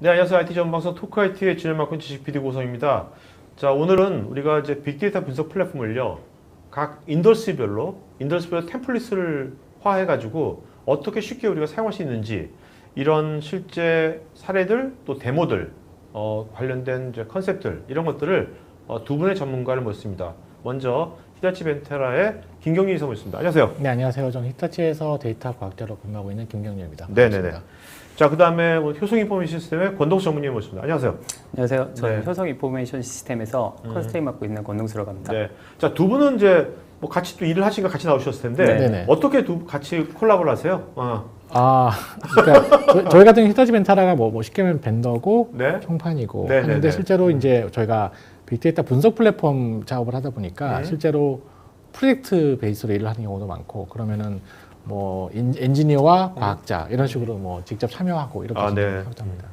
네, 안녕하세요. IT 전방송 토크 IT의 진을 맡은 지식 PD 고성입니다. 자, 오늘은 우리가 이제 빅데이터 분석 플랫폼을요, 각 인더스트리별로 템플릿을 화해가지고 어떻게 쉽게 우리가 사용할 수 있는지 이런 실제 사례들 또 데모들 관련된 이제 컨셉들 이런 것들을 두 분의 전문가를 모셨습니다. 먼저 히타치 벤테라의 김경률 이사 모셨습니다. 안녕하세요. 네, 안녕하세요. 저는 히타치에서 데이터 과학자로 근무하고 있는 김경률입니다. 네네네. 자, 그 다음에 효성 인포메이션 시스템의 권동수 전문님 모셨습니다. 안녕하세요. 안녕하세요. 저는 네. 효성 인포메이션 시스템에서 컨스테인 맡고 있는 권동수라고 합니다. 네. 자, 두 분은 이제 뭐 같이 또 일을 하시니까 같이 나오셨을 텐데 네네. 어떻게 같이 콜라보를 하세요? 그러니까 저희 같은 히타치 벤테라가 뭐 쉽게 말하면 벤더고 네. 총판이고 네네네. 하는데 실제로 이제 저희가 빅데이터 분석 플랫폼 작업을 하다 보니까 네. 실제로 프로젝트 베이스로 일을 하는 경우도 많고 그러면은 뭐 엔지니어와 과학자 이런 식으로 뭐 직접 참여하고 이렇게 네. 진행하고 합니다.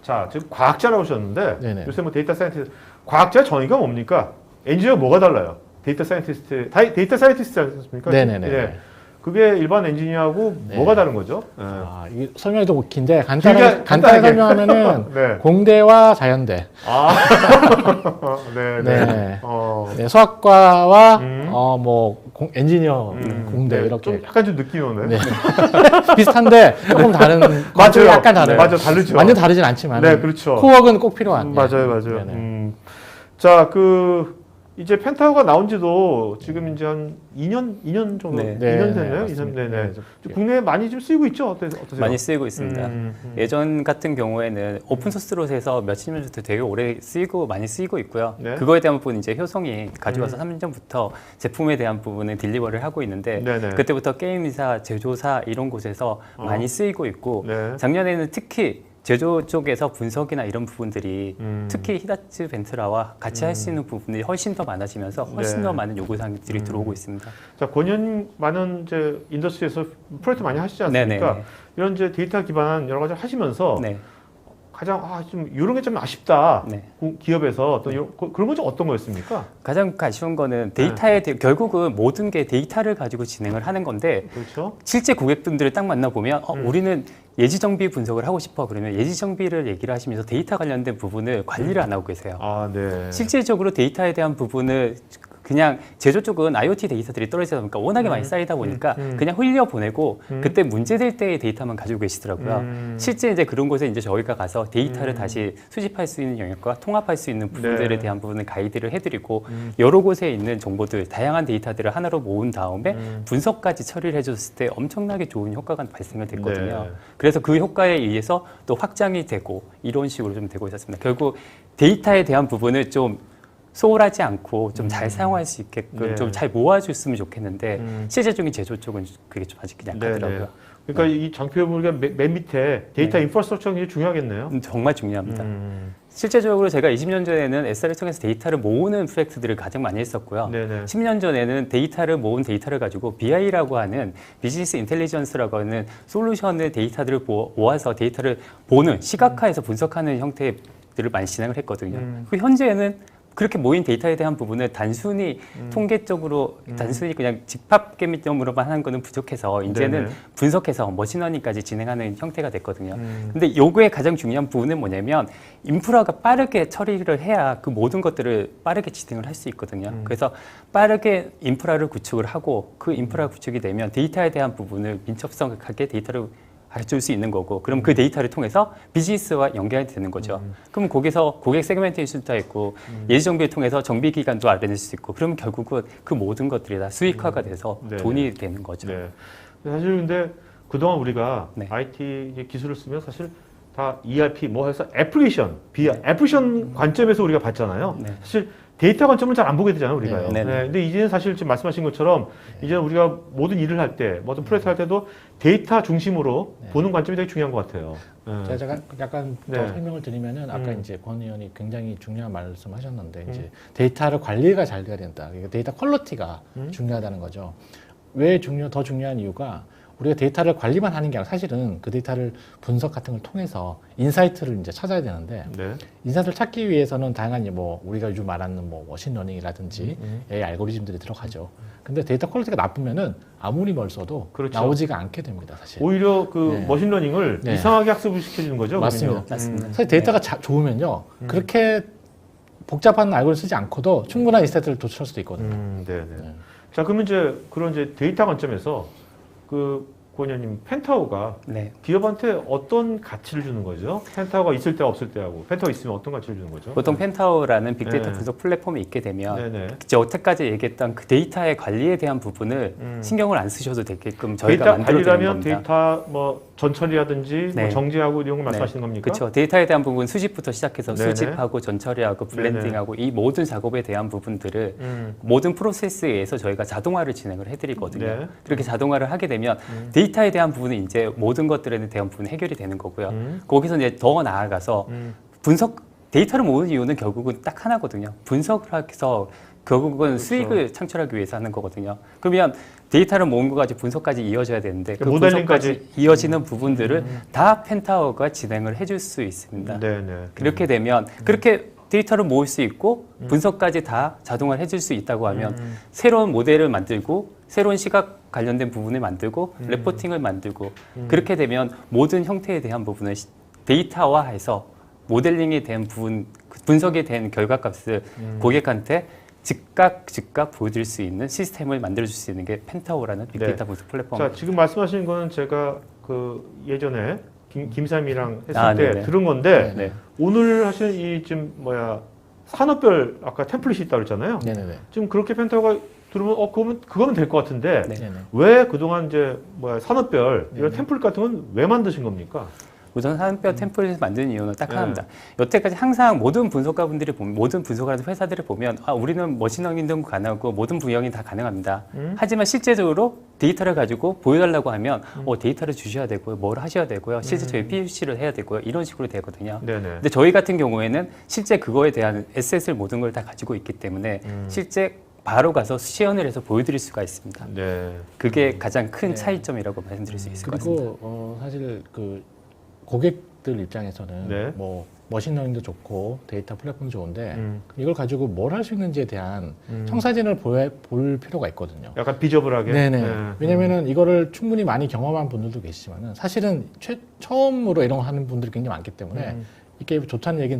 자, 지금 과학자라고 하셨는데 네네. 요새 뭐 데이터 사이언티스트 과학자 정의가 뭡니까? 엔지니어 뭐가 달라요? 데이터 사이언티스트 않습니까? 네네네. 네. 그게 일반 엔지니어하고 네. 뭐가 다른 거죠? 네. 이게 설명이 좀 긴데 간단하게. 간단하게 설명하면은 네. 공대와 자연대, 네, 네. 어. 네, 수학과와 엔지니어 공대 네. 이렇게 좀 약간 좀 느낌이 오네. 네. 비슷한데 조금 다른 관점이 약간 다르요. 맞아, 다르죠. 완전 다르진 않지만 네, 그렇죠. 코어는 꼭 필요한. 맞아요. 네네. 자, 이제 펜타고가 나온 지도 지금 이제 한 2년 정도, 네. 2년 됐나요? 네, 2년, 네네. 네. 국내에 많이 좀 쓰이고 있죠? 어떠세요? 많이 쓰이고 있습니다. 예전 같은 경우에는 오픈소스로 해서 몇십 년 전부터 되게 오래 많이 쓰이고 있고요. 네. 그거에 대한 부분은 이제 효성이 가져와서 3년 전부터 제품에 대한 부분은 딜리버를 하고 있는데 네네. 그때부터 게임사, 제조사 이런 곳에서 많이 쓰이고 있고 네. 작년에는 특히 제조 쪽에서 분석이나 이런 부분들이 특히 히타치 벤트라와 같이 할 수 있는 부분이 훨씬 더 많아지면서 훨씬 네. 더 많은 요구사항들이 들어오고 있습니다. 자, 권현 많은 이제 인더스트리에서 프로젝트 많이 하시지 않습니까? 네네네. 이런 이제 데이터 기반한 여러 가지 하시면서 네. 가장 좀 이런 게 좀 아쉽다. 네. 기업에서 어떤 그런 건 좀 어떤 거였습니까? 가장 아쉬운 거는 결국은 모든 게 데이터를 가지고 진행을 하는 건데 그렇죠. 실제 고객분들을 딱 만나보면 우리는 예지정비 분석을 하고 싶어 그러면 예지정비를 얘기를 하시면서 데이터 관련된 부분을 관리를 안 하고 계세요. 네. 실질적으로 데이터에 대한 부분을 그냥 제조 쪽은 IoT 데이터들이 떨어지다 보니까 워낙에 많이 쌓이다 보니까 그냥 흘려보내고 그때 문제될 때의 데이터만 가지고 계시더라고요. 실제 이제 그런 곳에 이제 저희가 가서 데이터를 다시 수집할 수 있는 영역과 통합할 수 있는 부분들에 네. 대한 부분을 가이드를 해드리고 여러 곳에 있는 정보들, 다양한 데이터들을 하나로 모은 다음에 분석까지 처리를 해줬을 때 엄청나게 좋은 효과가 발생을 됐거든요. 네. 그래서 그 효과에 의해서 또 확장이 되고 이런 식으로 좀 되고 있었습니다. 결국 데이터에 대한 부분을 좀 소홀하지 않고 좀 잘 사용할 수 있게끔 네. 좀 잘 모아줬으면 좋겠는데 실제적인 제조 쪽은 그게 좀 아직 약하더라고요. 그러니까 이 장표에 보니까 맨 밑에 데이터 인프라스트럭처가 굉장히 중요하겠네요. 정말 중요합니다. 실제적으로 제가 20년 전에는 SR을 통해서 데이터를 모으는 프로젝트들을 가장 많이 했었고요. 네네. 10년 전에는 모은 데이터를 가지고 BI라고 하는 비즈니스 인텔리전스라고 하는 솔루션의 데이터들을 모아서 데이터를 보는 시각화해서 분석하는 형태들을 많이 진행을 했거든요. 그 현재는 그렇게 모인 데이터에 대한 부분을 단순히 통계적으로 단순히 그냥 집합 개념으로만 하는 거는 부족해서 이제는 네네. 분석해서 머신러닝까지 진행하는 형태가 됐거든요. 근데 요거의 가장 중요한 부분은 뭐냐면 인프라가 빠르게 처리를 해야 그 모든 것들을 빠르게 진행을 할 수 있거든요. 그래서 빠르게 인프라를 구축을 하고 그 인프라 구축이 되면 데이터에 대한 부분을 민첩성하게 데이터를 가르칠 수 있는 거고 그럼 그 데이터를 통해서 비즈니스와 연결이 되는 거죠. 그럼 거기서 고객 세그멘테이션도 있고 예지 정비를 통해서 정비 기간도 알아낼 수 있고 그럼 결국은 그 모든 것들이 다 수익화가 돼서 네네. 돈이 되는 거죠. 네. 사실 근데 그동안 우리가 네. IT 기술을 쓰면 사실 다 ERP 뭐 해서 애플리케이션 관점에서 우리가 봤잖아요. 네. 사실 데이터 관점을 잘 안 보게 되잖아요, 우리가요. 네. 네. 근데 이제는 사실 지금 말씀하신 것처럼 이제는 우리가 모든 일을 할 때, 모든 프로젝트 할 때도 데이터 중심으로 보는 관점이 되게 중요한 것 같아요. 네. 제가 약간 네. 더 설명을 드리면은 아까 이제 권 의원이 굉장히 중요한 말씀하셨는데 이제 데이터를 관리가 잘 돼야 된다. 그러니까 데이터 퀄리티가 중요하다는 거죠. 왜 더 중요한 이유가 우리가 데이터를 관리만 하는 게 아니라 사실은 그 데이터를 분석 같은 걸 통해서 인사이트를 이제 찾아야 되는데 네. 인사이트를 찾기 위해서는 다양한 뭐 우리가 요즘 말하는 뭐 머신러닝이라든지 AI 알고리즘들이 들어가죠. 근데 데이터 퀄리티가 나쁘면은 아무리 뭘 써도 그렇죠. 나오지가 않게 됩니다, 사실. 오히려 그 네. 머신러닝을 네. 이상하게 학습을 시켜주는 거죠. 맞습니다. 맞습니다. 사실 데이터가 좋으면요, 그렇게 복잡한 알고리즘 쓰지 않고도 충분한 인사이트를 도출할 수도 있거든요. 네, 네. 네. 자, 그러면 이제 그런 이제 데이터 관점에서 그 고현님 펜타워가 네. 기업한테 어떤 가치를 주는 거죠? 펜타워가 있을 때 없을 때하고 펜타워 있으면 어떤 가치를 주는 거죠? 보통 펜타워라는 빅데이터 네. 분석 플랫폼이 있게 되면 네네. 이제 여태까지 얘기했던 그 데이터의 관리에 대한 부분을 신경을 안 쓰셔도 되게끔 저희가 데이터 만들어드리는 관리라면 겁니다. 데이터 뭐 전처리라든지 네. 뭐 정제하고 이런 걸 네. 말씀하시는 겁니까? 그렇죠. 데이터에 대한 부분 수집부터 시작해서 네네. 수집하고 전처리하고 블렌딩하고 이 모든 작업에 대한 부분들을 모든 프로세스에 의해서 저희가 자동화를 진행을 해드리거든요. 네. 그렇게 자동화를 하게 되면 데이터에 대한 부분은 이제 모든 것들에 대한 부분이 해결이 되는 거고요. 거기서 이제 더 나아가서 분석 데이터를 모으는 이유는 결국은 딱 하나거든요. 분석을 해서 결국은 그렇죠. 수익을 창출하기 위해서 하는 거거든요. 그러면 데이터를 모은 거까지 분석까지 이어져야 되는데 그 모델링까지. 분석까지 이어지는 부분들을 다 펜타워가 진행을 해줄 수 있습니다. 네네. 그렇게 되면 그렇게 데이터를 모을 수 있고 분석까지 다 자동화를 해줄 수 있다고 하면 새로운 모델을 만들고 새로운 시각 관련된 부분을 만들고 레포팅을 만들고 그렇게 되면 모든 형태에 대한 부분을 데이터화해서 모델링에 대한 부분, 분석에 대한 결과값을 고객한테 즉각 보여드릴 수 있는 시스템을 만들어줄 수 있는 게 펜타워라는 빅데이터 분석 자, 플랫폼입니다. 지금 말씀하신 거는 제가 그 예전에 김삼이랑 했을 아, 때 네네. 들은 건데 네. 오늘 하시는 이 지금 산업별 아까 템플릿이 있다고 그랬잖아요. 네네네. 지금 그렇게 펜타워가 들으면 그거면 될 것 같은데 네. 네네. 왜 그동안 이제 산업별 이런 템플릿 같은 건 왜 만드신 겁니까? 우선 산업별 템플릿을 만드는 이유는 딱 하나입니다. 여태까지 항상 모든 분석가분들이 보면, 모든 분석하는 회사들을 보면 우리는 머신러닝도 가능하고 모든 분야이 다 가능합니다. 하지만 실제적으로 데이터를 가지고 보여달라고 하면 데이터를 주셔야 되고요. 뭘 하셔야 되고요. 실제 저희 PUC를 해야 되고요. 이런 식으로 되거든요. 네네. 근데 저희 같은 경우에는 실제 그거에 대한 에셋을 모든 걸 다 가지고 있기 때문에 실제 바로 가서 시연을 해서 보여드릴 수가 있습니다. 네. 그게 가장 큰 차이점이라고 말씀드릴 수 있을 것 같습니다. 그리고 사실 그 고객들 입장에서는 네. 뭐 머신러닝도 좋고 데이터 플랫폼도 좋은데 이걸 가지고 뭘 할 수 있는지에 대한 청사진을 볼 필요가 있거든요. 약간 비저블하게. 네네. 네. 왜냐면은 이거를 충분히 많이 경험한 분들도 계시지만은 사실은 처음으로 이런 거 하는 분들이 굉장히 많기 때문에 이게 좋다는 얘기는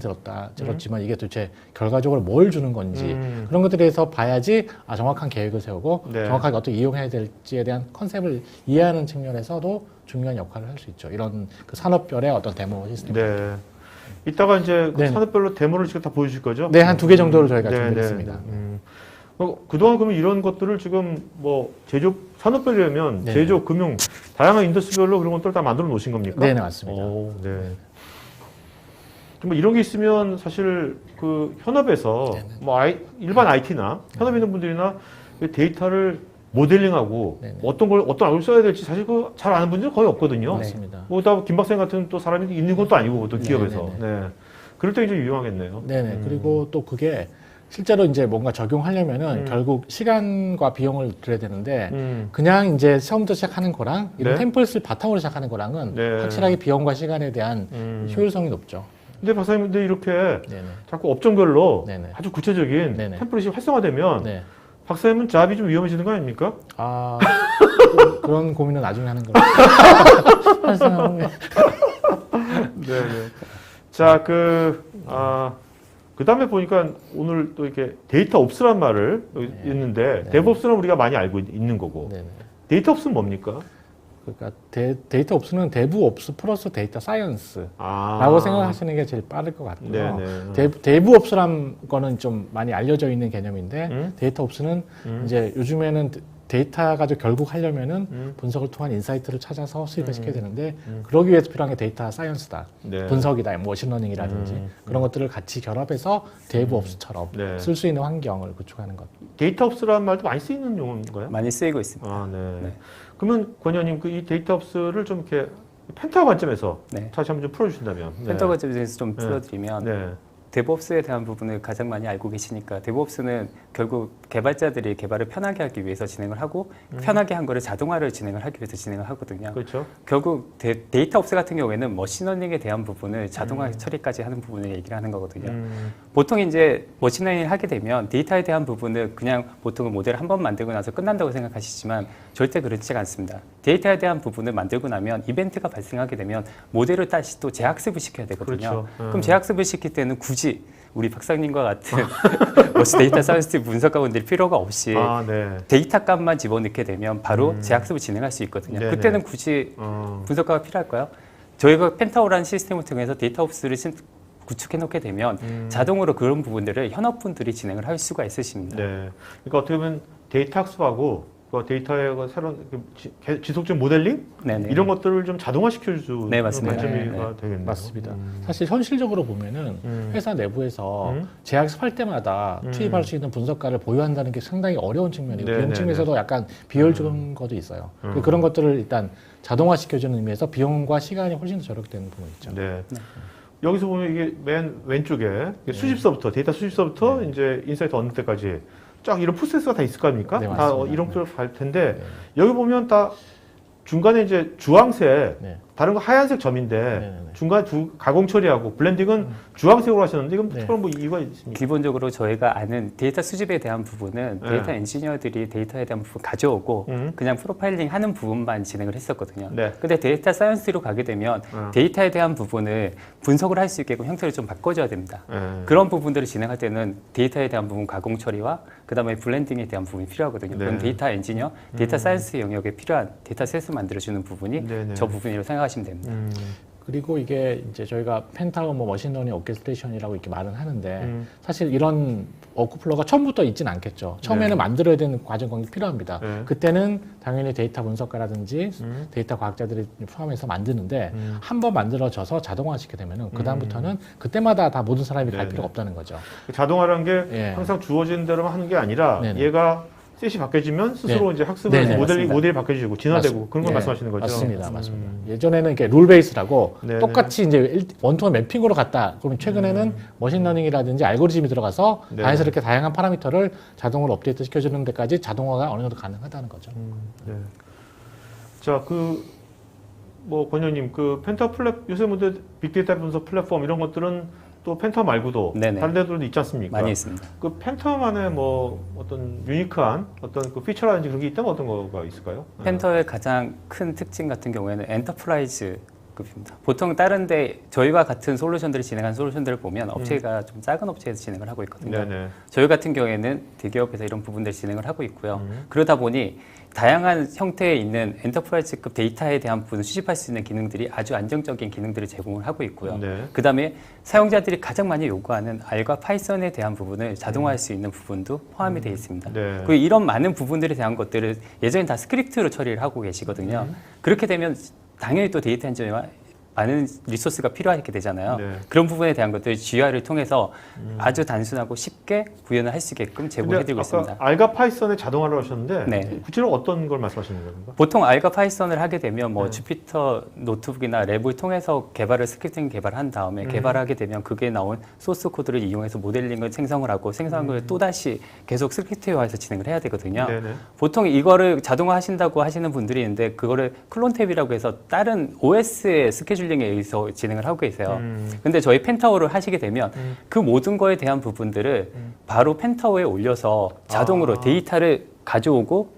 들었지만 이게 도대체 결과적으로 뭘 주는 건지 그런 것들에 대해서 봐야지 정확한 계획을 세우고 네. 정확하게 어떻게 이용해야 될지에 대한 컨셉을 이해하는 측면에서도 중요한 역할을 할 수 있죠. 이런 그 산업별의 어떤 데모 시스템. 네. 이따가 이제 그 네네. 산업별로 데모를 지금 다 보여주실 거죠? 네, 한 2개 정도를 저희가 네, 준비했습니다. 네. 그동안 그러면 이런 것들을 지금 뭐 산업별이라면 네. 제조, 금융, 다양한 인더스트리별로 그런 것들을 다 만들어 놓으신 겁니까? 네, 맞습니다. 오, 네. 좀 이런 게 있으면 사실 그 현업에서 뭐 일반 IT나 현업에 있는 분들이나 그 데이터를 모델링하고 네네. 어떤 알고리즘 써야 될지 사실 그 잘 아는 분들이 거의 없거든요. 맞습니다. 뭐 다 김 박사님 같은 또 사람이 있는 것도 아니고 또 기업에서. 네네네. 네. 그럴 때 이제 유용하겠네요. 네네. 그리고 또 그게 실제로 이제 뭔가 적용하려면은 결국 시간과 비용을 들여야 되는데 그냥 이제 처음부터 시작하는 거랑 이런 네. 템플릿을 바탕으로 시작하는 거랑은 네. 확실하게 비용과 시간에 대한 효율성이 높죠. 근데 박사님 근데 이렇게 네네. 자꾸 업종별로 네네. 아주 구체적인 네네. 템플릿이 활성화되면 네. 박사님은 잡이 좀 위험해지는 거 아닙니까? 그런 고민은 나중에 하는 걸로. 활성화하는 게. 네. 자, 그 다음에 보니까 오늘 또 이렇게 데이터 옵스란 말을 여기 있는데 네. 데브옵스는 우리가 많이 알고 있는 거고 네네. 데이터 옵스는 뭡니까? 그러니까 데이터 옵스는 데브 옵스 플러스 데이터 사이언스라고 아. 생각하시는 게 제일 빠를 것 같고요. 네네. 데브 옵스란 거는 좀 많이 알려져 있는 개념인데 데이터 옵스는 이제 요즘에는 데이터 가지고 결국 하려면은 분석을 통한 인사이트를 찾아서 수익을 시켜야 되는데 그러기 위해서 필요한 게 데이터 사이언스다. 네. 분석이다. 머신러닝이라든지 그런 것들을 같이 결합해서 데브 옵스처럼 네. 쓸 수 있는 환경을 구축하는 것. 데이터 옵스라는 말도 많이 쓰이는 용어인가요? 많이 쓰이고 있습니다. 아, 네. 네. 그러면 권현님 이 데이터 옵스를 좀 이렇게 펜타워 관점에서 네. 다시 한번 좀 풀어주신다면. 네. 펜타워즈에서 좀 네. 풀어드리면 네. 데브옵스에 대한 부분을 가장 많이 알고 계시니까 데브옵스는 결국 개발자들이 개발을 편하게 하기 위해서 진행을 하고 편하게 한 거를 자동화를 진행을 하기 위해서 진행을 하거든요. 그렇죠. 결국 데이터옵스 같은 경우에는 머신러닝에 대한 부분을 자동화 처리까지 하는 부분을 얘기를 하는 거거든요. 보통 이제 머신러닝을 하게 되면 데이터에 대한 부분을 그냥 보통은 모델을 한 번 만들고 나서 끝난다고 생각하시지만 절대 그렇지가 않습니다. 데이터에 대한 부분을 만들고 나면 이벤트가 발생하게 되면 모델을 다시 또 재학습을 시켜야 되거든요. 그렇죠. 그럼 재학습을 시킬 때는 굳이 우리 박사님과 같은 데이터 사이언스 분석가분들이 필요가 없이 네. 데이터 값만 집어넣게 되면 바로 재학습을 진행할 수 있거든요. 네네. 그때는 굳이 분석가가 필요할까요? 저희가 펜타오라는 시스템을 통해서 데이터옵스를 구축해 놓게 되면 자동으로 그런 부분들을 현업분들이 진행을 할 수가 있으십니다. 네. 그러니까 어떻게 보면 데이터 학습하고 그 데이터의 그 새로운 지속적 모델링 네네. 이런 것들을 좀 자동화시킬 수 네, 맞습니다. 관점이 네, 네. 되겠네요. 맞습니다. 사실 현실적으로 보면은 회사 내부에서 재학습할 때마다 투입할 수 있는 분석가를 보유한다는 게 상당히 어려운 측면이고 네, 비용 네, 측면에서도 약간 비효율적인 것도 있어요. 그런 것들을 일단 자동화시켜주는 의미에서 비용과 시간이 훨씬 더 절약되는 부분이 있죠. 네. 여기서 보면 이게 맨 왼쪽에 수집서부터 데이터 수집서부터 이제 인사이트 얻는 때까지 쫙 이런 프로세스가 다 있을 거 아닙니까? 네, 다 맞습니다. 이런 것들 갈 텐데 네. 여기 보면 다 중간에 이제 주황색 네. 다른 거 하얀색 점인데 네. 중간에 가공 처리하고 블렌딩은 주황색으로 하셨는데 이건 네. 특별한 뭐 이유가 있습니까? 기본적으로 저희가 아는 데이터 수집에 대한 부분은 네. 데이터 엔지니어들이 데이터에 대한 부분 가져오고 그냥 프로파일링 하는 부분만 진행을 했었거든요. 네. 근데 데이터 사이언스로 가게 되면 데이터에 대한 부분을 분석을 할 수 있게끔 형태를 좀 바꿔줘야 됩니다. 네. 그런 부분들을 진행할 때는 데이터에 대한 부분 가공 처리와 그다음에 블렌딩에 대한 부분이 필요하거든요. 네. 그럼 데이터 엔지니어, 데이터 사이언스 영역에 필요한 데이터셋을 만들어주는 부분이 네네. 저 부분이라고 생각하시면 됩니다. 그리고 이게 이제 저희가 펜타워 뭐 머신러닝 오케스트레이션이라고 이렇게 말은 하는데 사실 이런 워크플로우가 처음부터 있지는 않겠죠. 처음에는 네. 만들어야 되는 과정이 필요합니다. 네. 그때는 당연히 데이터 분석가라든지 데이터 과학자들이 포함해서 만드는데 한 번 만들어져서 자동화시키게 되면은 그 다음부터는 그때마다 다 모든 사람이 갈 네네. 필요가 없다는 거죠. 자동화라는 게 예. 항상 주어진 대로만 하는 게 아니라 네네. 얘가 셋이 바뀌어지면 스스로 네. 이제 학습을 네네, 모델이 바뀌어지고 진화되고 그런 걸 예, 말씀하시는 거죠. 맞습니다, 맞습니다. 예전에는 이게 룰 베이스라고 네네. 똑같이 이제 원투원 매핑으로 갔다. 그러면 최근에는 머신러닝이라든지 알고리즘이 들어가서 네네. 자연스럽게 다양한 파라미터를 자동으로 업데이트 시켜주는 데까지 자동화가 어느 정도 가능하다는 거죠. 네. 자, 뭐 권현님, 요새 빅데이터 분석 플랫폼 이런 것들은 또 펜터 말고도 네네. 다른 데들도 있지 않습니까? 많이 있습니다. 그 펜터만의 뭐 어떤 유니크한 어떤 그 피처라든지 그런 게 있다면 어떤 거가 있을까요? 펜터의 가장 큰 특징 같은 경우에는 엔터프라이즈급입니다. 보통 다른데 저희와 같은 솔루션들을 진행한 솔루션들을 보면 업체가 좀 작은 업체에서 진행을 하고 있거든요. 네네. 저희 같은 경우에는 대기업에서 이런 부분들을 진행을 하고 있고요. 그러다 보니 다양한 형태에 있는 엔터프라이즈급 데이터에 대한 부분을 수집할 수 있는 기능들이 아주 안정적인 기능들을 제공을 하고 있고요. 네. 그 다음에 사용자들이 가장 많이 요구하는 R과 파이썬에 대한 부분을 자동화할 수 있는 부분도 포함이 되어 있습니다. 네. 그리고 이런 많은 부분들에 대한 것들을 예전에 다 스크립트로 처리를 하고 계시거든요. 그렇게 되면 당연히 또 데이터 엔지니어와 많은 리소스가 필요하게 되잖아요. 네. 그런 부분에 대한 것들 GUI를 통해서 아주 단순하고 쉽게 구현을 할 수 있게끔 제공해드리고 있습니다. 알과 파이썬의 자동화를 하셨는데 네. 구체적으로 어떤 걸 말씀하시는 겁니까? 보통 R과 파이썬을 하게 되면 뭐 주피터 노트북이나 랩을 통해서 스크립팅 개발한 다음에 개발하게 되면 그게 나온 소스 코드를 이용해서 모델링을 생성을 하고 생성한 걸 또다시 계속 스크립트화해서 진행을 해야 되거든요. 네네. 보통 이거를 자동화 하신다고 하시는 분들이 있는데 그거를 클론탭이라고 해서 다른 OS의 스케줄링에 의해서 진행을 하고 계세요. 근데 저희 펜타워를 하시게 되면 그 모든 거에 대한 부분들을 바로 펜타워에 올려서 자동으로 데이터를 가져오고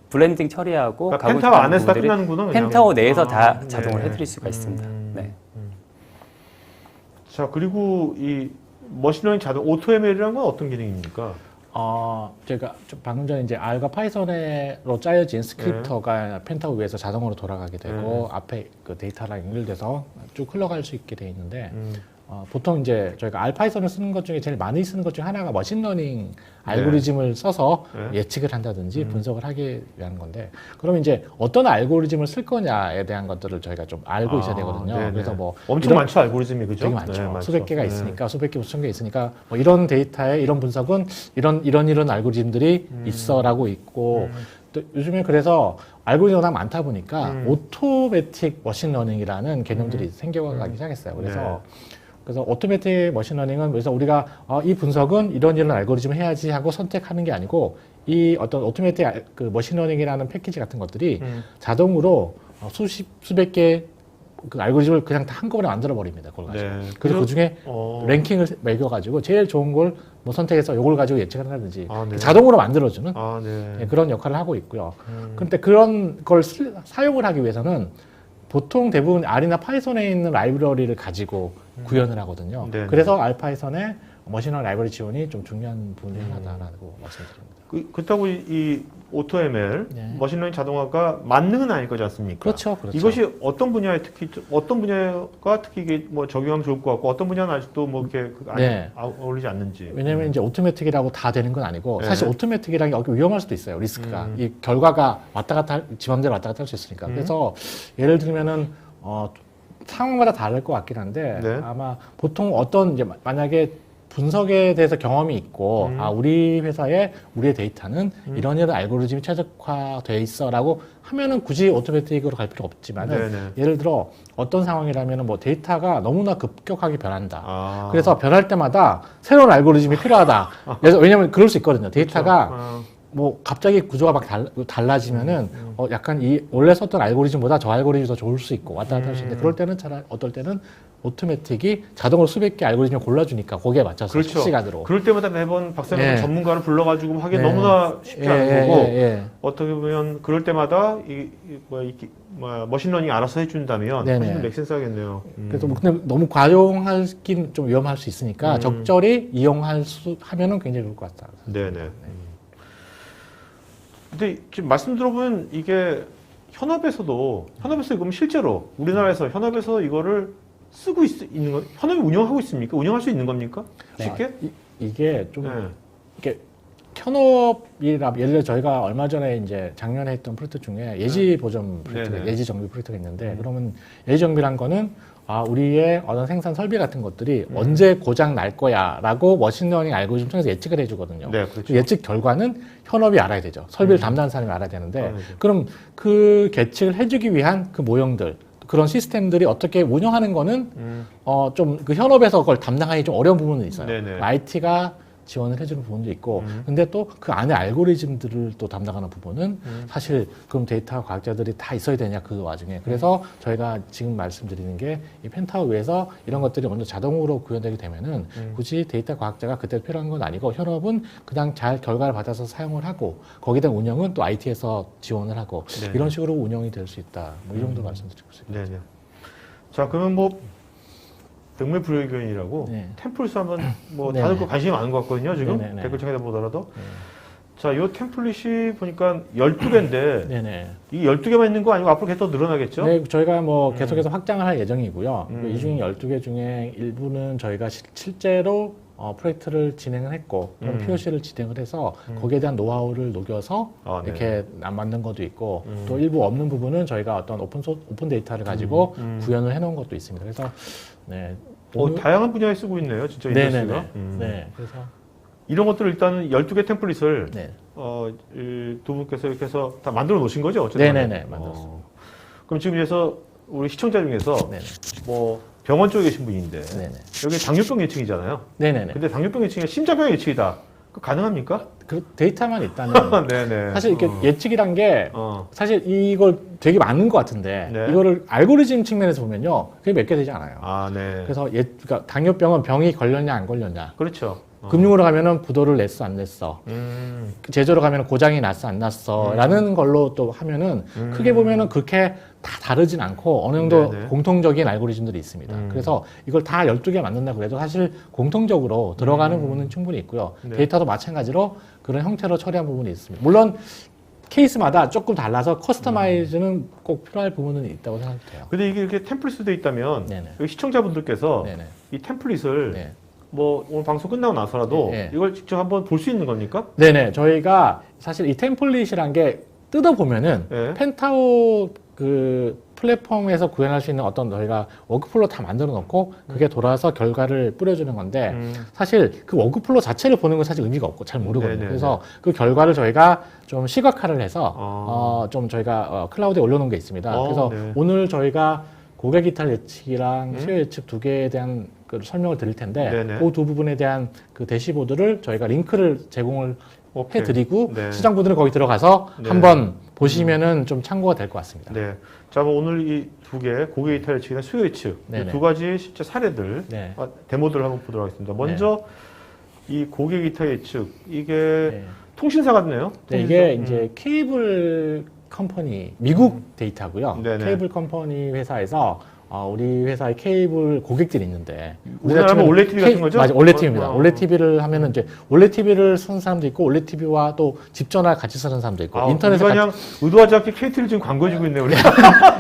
블렌딩 처리하고 그러니까 펜타워 안에서 다 부분들을 끝나는구나. 그냥. 펜타워 내에서 다 자동을 네. 해드릴 수가 있습니다. 네. 자, 그리고 이 머신러닝 오토ML이라는 건 어떤 기능입니까? 제가 방금 전에 이제 R과 파이썬으로 짜여진 스크립터가 펜타워 위에서 자동으로 돌아가게 되고 앞에 그 데이터랑 연결돼서 쭉 흘러갈 수 있게 돼 있는데 보통 이제 저희가 R 파이썬을 쓰는 것 중에 제일 많이 쓰는 것 중에 하나가 머신러닝 알고리즘을 써서 예측을 한다든지 분석을 하기 위한 건데 그러면 이제 어떤 알고리즘을 쓸 거냐에 대한 것들을 저희가 좀 알고 있어야 되거든요. 네네. 그래서 뭐 엄청 많죠, 알고리즘이. 그죠? 되게 많죠. 네, 많죠. 수백 개가 네. 있으니까 수백 개, 수천 개 있으니까 뭐 이런 데이터에 이런 분석은 이런 알고리즘들이 있어라고 있고 또 요즘에 그래서 알고리즘이 워낙 많다 보니까 오토매틱 머신러닝이라는 개념들이 생겨가기 시작했어요. 그래서 그래서 오토매틱 머신러닝은 그래서 우리가 이 분석은 이런 알고리즘을 해야지 하고 선택하는 게 아니고 이 어떤 오토매틱 그 머신러닝이라는 패키지 같은 것들이 자동으로 수백 개 그 알고리즘을 그냥 다 한꺼번에 만들어 버립니다. 그걸 가지고. 네. 그래서 그 중에 랭킹을 매겨가지고 제일 좋은 걸 뭐 선택해서 이걸 가지고 예측을 한다든지 네. 자동으로 만들어주는 네. 그런 역할을 하고 있고요. 그런데 그런 걸 사용을 하기 위해서는 보통 대부분 R이나 파이썬에 있는 라이브러리를 가지고 구현을 하거든요. 네. 그래서 알파이썬의 머신러닝 라이브러리 지원이 좀 중요한 부분 중 하나라고 말씀드립니다. 그렇다고 이 AutoML, 네. 머신러닝 자동화가 만능은 아닐 거지 않습니까? 그렇죠. 이것이 어떤 분야에 어떤 분야가 특히 이게 뭐 적용하면 좋을 것 같고 어떤 분야는 아직도 뭐 이렇게 네. 어울리지 않는지. 왜냐하면 이제 오토매틱이라고 다 되는 건 아니고 네. 사실 오토매틱이라는 게 위험할 수도 있어요. 리스크가 이 결과가 왔다 갔다 지 맘대로 왔다 갔다 할 수 있으니까. 그래서 예를 들면은 상황마다 다를 것 같긴 한데 네. 아마 보통 어떤 이제 만약에 분석에 대해서 경험이 있고 우리 회사에 우리의 데이터는 이런 알고리즘이 최적화돼 있어라고 하면은 굳이 오토매틱으로 갈 필요 없지만은 네네. 예를 들어 어떤 상황이라면은 뭐 데이터가 너무나 급격하게 변한다. 그래서 그래서 변할 때마다 새로운 알고리즘이 필요하다. 왜냐면 그럴 수 있거든요. 데이터가 뭐 갑자기 구조가 막 달라지면은 약간 이 원래 썼던 알고리즘보다 저 알고리즘이 더 좋을 수 있고 왔다 갔다 할 수 있는데 그럴 때는 차라리 어떨 때는 오토매틱이 자동으로 수백 개 알고리즘을 골라주니까 거기에 맞춰서 그렇죠. 실시간으로. 그럴 때마다 매번 박사님 예. 전문가를 불러가지고 하기 네. 너무나 쉽지 않은 거고 예. 어떻게 보면 그럴 때마다 머신러닝이 알아서 해준다면 네네. 훨씬 맥센스 하겠네요. 그래서 뭐 근데 너무 과용하긴 좀 위험할 수 있으니까 적절히 하면은 굉장히 좋을 것 같다. 네네. 근데 지금 말씀 들어보면 이게 현업에서 그럼 실제로 우리나라에서 현업에서 이거를 쓰고 있는 거, 현업이 운영하고 있습니까? 운영할 수 있는 겁니까? 쉽게? 이게 좀 네. 이렇게 현업이라 예를 들어 저희가 얼마 전에 이제 작년에 했던 프로젝트 중에 예지 보전 프로젝트, 네네. 예지 정비 프로젝트가 있는데 그러면 예지 정비란 거는 우리의 어떤 생산 설비 같은 것들이 언제 고장 날 거야라고 머신러닝 알고리즘 통해서 예측을 해주거든요. 네, 그렇죠. 그 예측 결과는 현업이 알아야 되죠. 설비를 담당하는 사람이 알아야 되는데 알아야죠. 그럼 그 계측을 해주기 위한 그 모형들 그런 시스템들이 어떻게 운영하는 거는 좀 그 현업에서 그걸 담당하기 좀 어려운 부분은 있어요. 네네. IT가 지원을 해주는 부분도 있고, 근데 또 그 안에 알고리즘들을 또 담당하는 부분은 사실 그럼 데이터 과학자들이 다 있어야 되냐 그 와중에. 그래서 저희가 지금 말씀드리는 게 이 펜타워 위에서 이런 것들이 먼저 자동으로 구현되게 되면은 굳이 데이터 과학자가 그때 필요한 건 아니고 현업은 그냥 잘 결과를 받아서 사용을 하고 거기에 대한 운영은 또 IT에서 지원을 하고 네네. 이런 식으로 운영이 될 수 있다. 뭐 이 정도 말씀드리고 있습니다. 네네. 자, 그러면 뭐 백매불여의견이라고 네. 템플릿 한번 뭐 네네. 다들 그 관심이 많은 것 같거든요. 지금 네네네. 댓글창에다 보더라도. 자, 요 템플릿이 보니까 12개인데 네네. 이 12개만 있는 거 아니고 앞으로 계속 더 늘어나겠죠? 네, 저희가 뭐 계속해서 확장을 할 예정이고요. 이 중에 12개 중에 일부는 저희가 실제로 프로젝트를 진행을 했고, 그런 POC를 진행을 해서 거기에 대한 노하우를 녹여서 네. 이렇게 만든 것도 있고, 또 일부 없는 부분은 저희가 어떤 오픈 데이터를 가지고 구현을 해놓은 것도 있습니다. 그래서 네, 다양한 분야에 쓰고 있네요, 진짜 네네네. 인더스트리가. 네, 그래서 이런 것들을 일단은 12개 템플릿을 네, 이 두 분께서 이렇게 해서 다 만들어 놓으신 거죠? 어쨌든. 네네네, 만들었습니다. 그럼 지금 그래서 우리 시청자 중에서 네네, 뭐 병원 쪽에 계신 분인데 네네, 여기 당뇨병 예측이잖아요. 네네네. 근데 당뇨병 예측이 심장병 예측이다. 그 가능합니까? 그 데이터만 있다면 네네. 사실 이렇게 예측이란 게 어. 사실 이걸 되게 많은 것 같은데 네. 이거를 알고리즘 측면에서 보면요 그게 몇 개 되지 않아요. 네. 그래서 그러니까 당뇨병은 병이 걸렸냐 안 걸렸냐, 그렇죠. 금융으로 가면은 부도를 냈어 안 냈어, 제조로 가면은 고장이 났어 안 났어라는 걸로 또 하면은 크게 보면은 그렇게 다 다르진 않고 어느 정도 네네. 공통적인 알고리즘들이 있습니다. 그래서 이걸 다 12개 만든다 그래도 사실 공통적으로 들어가는 부분은 충분히 있고요. 네. 데이터도 마찬가지로 그런 형태로 처리한 부분이 있습니다. 물론 케이스마다 조금 달라서 커스터마이즈는 꼭 필요할 부분은 있다고 생각돼요. 근데 이게 이렇게 템플릿이 돼 있다면 네네. 여기 시청자분들께서 네네. 이 템플릿을 네. 뭐 오늘 방송 끝나고 나서라도 네. 이걸 직접 한번 볼 수 있는 겁니까? 네네. 저희가 사실 이 템플릿이란 게 뜯어보면은 네. 펜타워 그 플랫폼에서 구현할 수 있는 어떤 저희가 워크플로 다 만들어 놓고 그게 돌아서 결과를 뿌려주는 건데 사실 그 워크플로 자체를 보는 건 사실 의미가 없고 잘 모르거든요. 네네네. 그래서 그 결과를 저희가 좀 시각화를 해서 좀 저희가 클라우드에 올려놓은 게 있습니다. 그래서 네. 오늘 저희가 고객 이탈 예측이랑 수요 예측 두 개에 대한 그 설명을 드릴 텐데 네네. 그 두 부분에 대한 그 대시보드를 저희가 링크를 제공을 오케이. 해드리고 네. 시장분들은 거기 들어가서 네. 한번 보시면은 좀 참고가 될 것 같습니다. 네. 자, 뭐 오늘 이 두 개, 고객 이탈 예측이나 수요 예측 이 네네. 두 가지 실제 사례들, 네. 데모들을 한번 보도록 하겠습니다. 먼저 이 고객 이탈 예측, 이게 네. 통신사 같네요. 네, 이게 이제 케이블 컴퍼니 미국 데이터고요. 네네. 케이블 컴퍼니 회사에서 우리 회사의 케이블 고객들이 있는데 우리나라 하면 올레 TV 같은 거죠? 맞아, 올레 TV입니다. 어. 올레 TV를 하면은 이제 올레 TV를 쓰는 사람도 있고 올레 TV와 또 집 전화 같이 쓰는 사람도 있고 인터넷에 우리가 그냥 의도하지 않게 KT를 지금 광고해주고 있네요. 우리.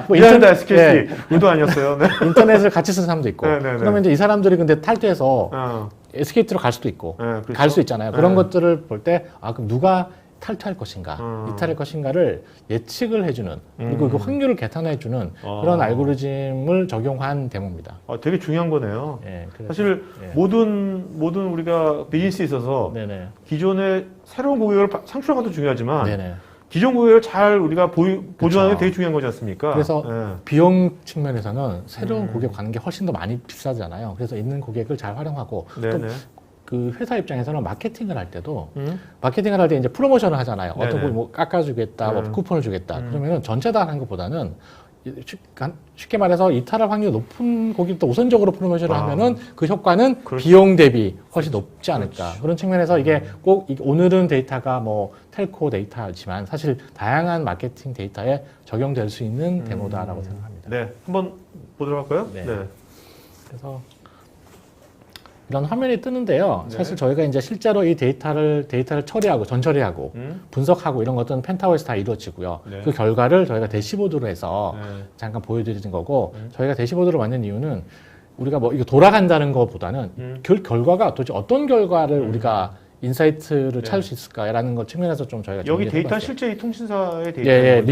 뭐 미안합니다, 인터넷- SKT. 네. 의도 아니었어요. 네. 인터넷을 같이 쓰는 사람도 있고 네네네. 그러면 이제 이 사람들이 근데 탈퇴해서 어. SKT로 갈 수도 있고 네, 그렇죠. 갈 수 있잖아요. 그런 네. 것들을 볼 때 그럼 누가 탈퇴할 것인가, 음. 이탈할 것인가를 예측을 해주는 그리고 그 확률을 계산해주는 어. 그런 알고리즘을 적용한 데모입니다. 되게 중요한 거네요. 예, 그래서- 사실 예. 모든 우리가 비즈니스에 있어서 네네. 기존의 새로운 고객을 창출하는 것도 중요하지만 네네. 기존 고객을 잘 우리가 보존하는 게 되게 중요한 거지 않습니까? 그래서 예. 비용 측면에서는 새로운 고객 관계 훨씬 더 많이 비싸잖아요. 그래서 있는 고객을 잘 활용하고 네네. 그 회사 입장에서는 마케팅을 할 때도 음? 마케팅을 할 때 이제 프로모션을 하잖아요. 네네. 어떤 거 뭐 깎아주겠다, 뭐 쿠폰을 주겠다. 그러면은 전체 다 하는 것보다는 쉽게 말해서 이탈할 확률이 높은 고객도 우선적으로 프로모션을 하면은 그 효과는 그렇죠. 비용 대비 훨씬 높지 않을까. 그렇죠. 그런 측면에서 이게 꼭 오늘은 데이터가 뭐 텔코 데이터지만 사실 다양한 마케팅 데이터에 적용될 수 있는 데모다라고 생각합니다. 네, 한번 보도록 할까요? 네. 그래서 이런 화면이 뜨는데요. 네. 사실 저희가 이제 실제로 이 데이터를 처리하고 전처리하고 분석하고 이런 것들은 펜타워에서 다 이루어지고요. 네. 그 결과를 저희가 대시보드로 해서 네. 잠깐 보여드리는 거고 저희가 대시보드로 만든 이유는 우리가 뭐 이거 돌아간다는 것보다는 결과가 도대체 어떤 결과를 우리가 인사이트를 찾을 수 있을까라는 것 측면에서 좀 저희가 여기 정리를 데이터는 해봤어요. 실제 이 통신사의 데이터. 예,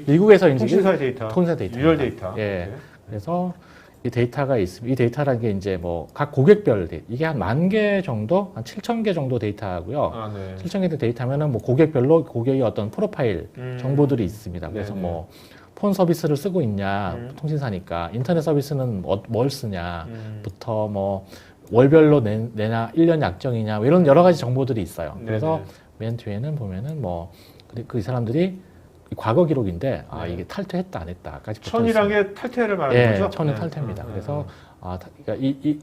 미국에서 이제 통신사의 데이터. 통신사 데이터. 리얼 데이터. 예. 그래서 이 데이터가 있습니다. 이 데이터라는 게 이제 뭐 각 고객별 이게 한 10,000개 정도, 한 7,000개 정도 데이터고요. 아, 네. 7,000개 데이터면은 뭐 고객별로 고객의 어떤 프로파일 정보들이 있습니다. 그래서 네네. 뭐 폰 서비스를 쓰고 있냐, 통신사니까 인터넷 서비스는 뭘 쓰냐부터 뭐 월별로 내냐, 1년 약정이냐, 뭐 이런 여러 가지 정보들이 있어요. 그래서 맨 뒤에는 보면은 뭐 그 이 사람들이 과거 기록인데 이게 탈퇴했다 안 했다까지 천이란 게 탈퇴를 말하는 거죠? 천은 탈퇴입니다. 그래서 그러니까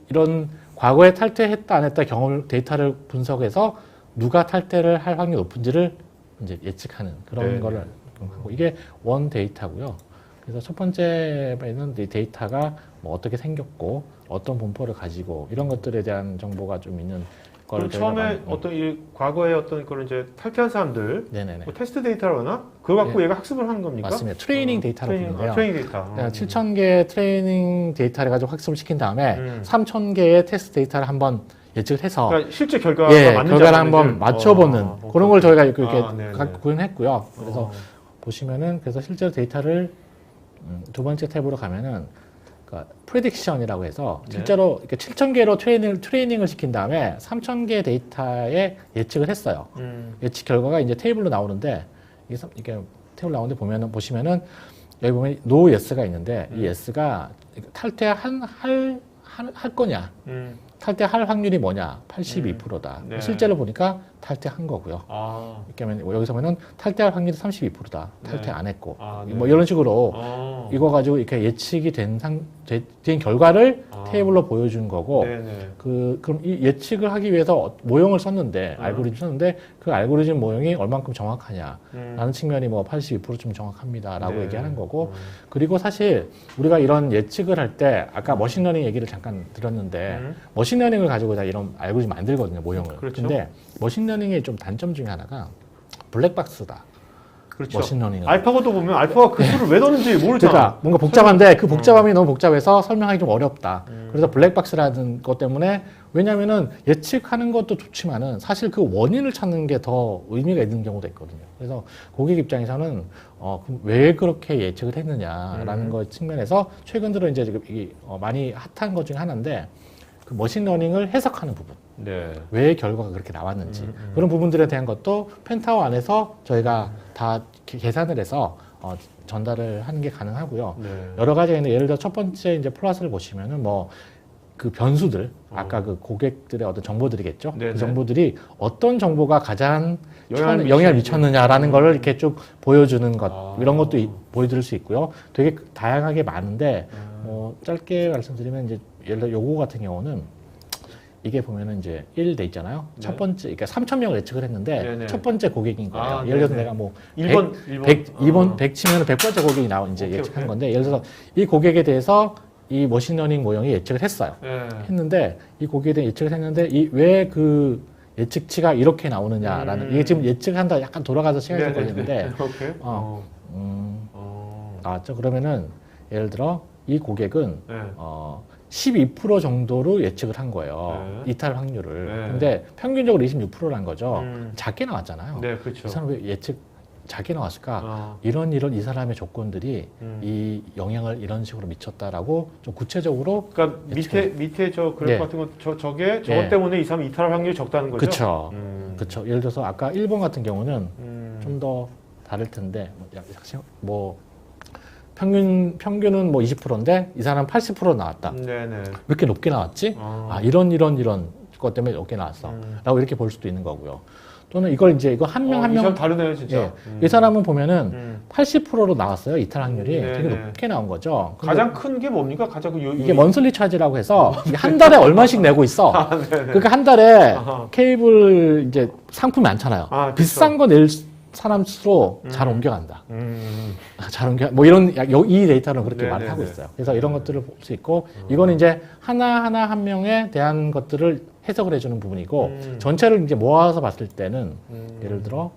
이런 과거에 탈퇴했다 안 했다 경험을 데이터를 분석해서 누가 탈퇴를 할 확률이 높은지를 이제 예측하는 그런 네. 거를 하고 이게 원 데이터고요. 그래서 첫 번째는 이 데이터가 뭐 어떻게 생겼고 어떤 분포를 가지고 이런 것들에 대한 정보가 좀 있는 그럼 거를 저희가 처음에 어떤 이 과거에 어떤 그런 이제 탈퇴한 사람들 네네네. 뭐 테스트 데이터라고 하나? 그거 갖고 얘가 학습을 하는 겁니까? 맞습니다. 트레이닝 데이터로 부르는데요. 트레이닝 데이터. 7,000개 트레이닝 데이터를 가지고 학습을 시킨 다음에 3,000개의 테스트 데이터를 한번 예측을 해서 그러니까 실제 결과가 맞는지 결과를 안 한번 맞는지를- 맞춰보는 그런 걸 저희가 이렇게 네네. 구현했고요. 그래서 보시면은 그래서 실제로 데이터를 두 번째 탭으로 가면은 그러니까 프레딕션이라고 해서 실제로 이렇게 7,000개로 트레이닝을 시킨 다음에 3,000개 데이터에 예측을 했어요. 예측 결과가 이제 테이블로 나오는데 이게 테이블 나오는데 보시면은 여기 보면 no yes가 있는데 이 yes가 탈퇴할 거냐 탈퇴할 확률이 뭐냐 82%다. 네. 실제로 보니까 탈퇴한 거고요. 이렇게 하면 여기서 보면 탈퇴할 확률이 32%다. 탈퇴 네. 안 했고 네. 뭐 이런 식으로 이거 가지고 이렇게 예측이 된 결과를 테이블로 보여준 거고 네네. 그럼 이 예측을 하기 위해서 모형을 썼는데 알고리즘 썼는데 그 알고리즘 모형이 얼만큼 정확하냐라는 측면이 뭐 82%좀 정확합니다라고 네. 얘기하는 거고 그리고 사실 우리가 이런 예측을 할 때 아까 머신러닝 얘기를 잠깐 드렸는데 머신러닝을 가지고 다 이런 알고리즘 만들거든요 모형을. 그렇죠. 근데 머신러닝의 좀 단점 중에 하나가 블랙박스다. 그렇죠. 머신러닝은. 알파고도 보면 알파가 그 수를 왜 넣는지 모르잖아. 그러니까 뭔가 복잡한데 그 복잡함이 너무 복잡해서 설명하기 좀 어렵다. 그래서 블랙박스라는 것 때문에 왜냐면은 예측하는 것도 좋지만은 사실 그 원인을 찾는 게 더 의미가 있는 경우도 있거든요. 그래서 고객 입장에서는 그럼 왜 그렇게 예측을 했느냐라는 것 측면에서 최근 들어 이제 많이 핫한 것 중에 하나인데 그 머신러닝을 해석하는 부분. 네. 왜 결과가 그렇게 나왔는지 그런 부분들에 대한 것도 펜타워 안에서 저희가 다 계산을 해서 전달을 하는 게 가능하고요. 네. 여러 가지가 있는데 예를 들어 첫 번째 이제 플러스를 보시면은 뭐 그 변수들 아까 그 고객들의 어떤 정보들이겠죠. 네네. 그 정보들이 어떤 정보가 가장 영향을 미쳤느냐라는 거를 이렇게 쭉 보여주는 것 아. 이런 것도 보여드릴 수 있고요. 되게 다양하게 많은데 짧게 말씀드리면 이제 예를 들어 요거 같은 경우는 이게 보면은 이제 1 돼 있잖아요. 네. 첫 번째 그러니까 3,000명을 예측을 했는데 네네. 첫 번째 고객인 거예요. 아, 예를 들어서 네네. 내가 뭐 1번, 2번 100 치면은 100번째 고객이 나온 이제 오케이, 예측한 오케이. 건데 예를 들어서 이 고객에 대해서 이 머신러닝 모형이 예측을 했어요. 네. 했는데 이 고객에 대해 예측을 했는데 이 왜 그 예측치가 이렇게 나오느냐라는 이게 지금 예측한다 약간 돌아가서 시간이 좀 걸리는데 오케이. 나왔죠. 그러면은 예를 들어 이 고객은 네. 12% 정도로 예측을 한 거예요. 네. 이탈 확률을. 네. 근데 평균적으로 26%란 거죠. 음. 작게 나왔잖아요. 네, 그렇죠. 이 사람 왜 예측 작게 나왔을까? 아, 이런 이 사람의 조건들이 이 영향을 이런 식으로 미쳤다라고 좀 구체적으로 그러니까 밑에 저 그래프 네. 같은 거 저게 저것 네. 때문에 이 사람 이탈할 확률이 적다는 거죠. 그쵸. 그쵸. 예를 들어서 아까 1번 같은 경우는 음. 좀 더 다를 텐데 뭐 평균은 뭐 20%인데 이 사람 80% 나왔다. 네네. 왜 이렇게 높게 나왔지? 아. 이런 것 때문에 높게 나왔어. 라고 이렇게 볼 수도 있는 거고요. 또는 이거 한 명 한 이 사람 명. 다르네요, 진짜. 예. 이 사람은 보면은 80%로 나왔어요. 이탈 확률이 네네. 되게 높게 나온 거죠. 근데 가장 큰 게 뭡니까? 가장 그 이게 먼슬리 차지라고 해서 이게 한 달에 얼마씩 내고 있어. 그러니까 한 달에 아하. 케이블 이제 상품이 많잖아요. 아, 그쵸. 비싼 거 낼 사람 수로 잘 옮겨간다. 잘 옮겨 뭐 이런 이 데이터는 그렇게 네네네. 말을 하고 있어요. 그래서 이런 것들을 볼 수 있고 이거는 이제 하나 한 명에 대한 것들을 해석을 해주는 부분이고 전체를 이제 모아서 봤을 때는 예를 들어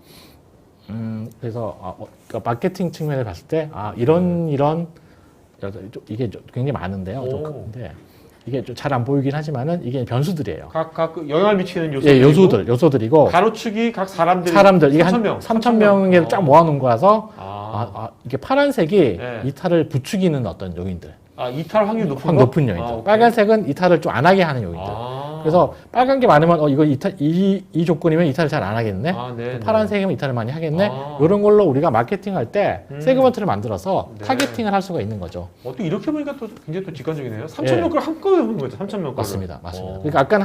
그래서 그러니까 마케팅 측면에 봤을 때 이런 이게 굉장히 많은데요. 좀 오. 큰데 이게 좀 잘 안 보이긴 하지만은 이게 변수들이에요. 각 영향을 미치는 요소. 예, 요소들이고 가로축이 각 사람들 이게 한 3,000명. 3,000명에 쫙 모아놓은 거라서 아, 이게 파란색이 네. 이탈을 부추기는 어떤 요인들. 이탈 확률 높은 확 거? 높은 요인들. 오케이. 빨간색은 이탈을 좀 안 하게 하는 요인들. 그래서 빨간 게 많으면 이거 이 조건이면 이탈을 잘 안 하겠네. 네, 파란색이면 이탈을 많이 하겠네. 아. 이런 걸로 우리가 마케팅할 때 세그먼트를 만들어서 네. 타겟팅을 할 수가 있는 거죠. 또 이렇게 보니까 또 굉장히 또 직관적이네요. 3,000명 걸 한꺼번에 보는 거죠. 3,000명 걸. 맞습니다. 그러니까 아까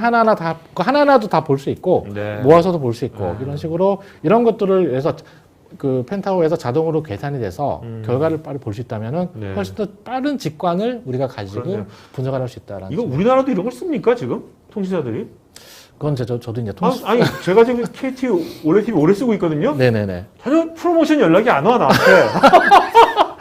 하나하나도 다 볼 수 있고 네. 모아서도 볼 수 있고 이런 식으로 이런 것들을 해서 그 펜타고에서 자동으로 계산이 돼서 결과를 빨리 볼 수 있다면은 네. 훨씬 더 빠른 직관을 우리가 가지고 그러네요. 분석을 할 수 있다라는. 이거 우리나라도 이런 걸 씁니까 지금 통신사들이? 그건 저도 이제 아니 제가 지금 KT 올레 TV 오래 쓰고 있거든요. 네네네. 전혀 프로모션 연락이 안 와 나한테.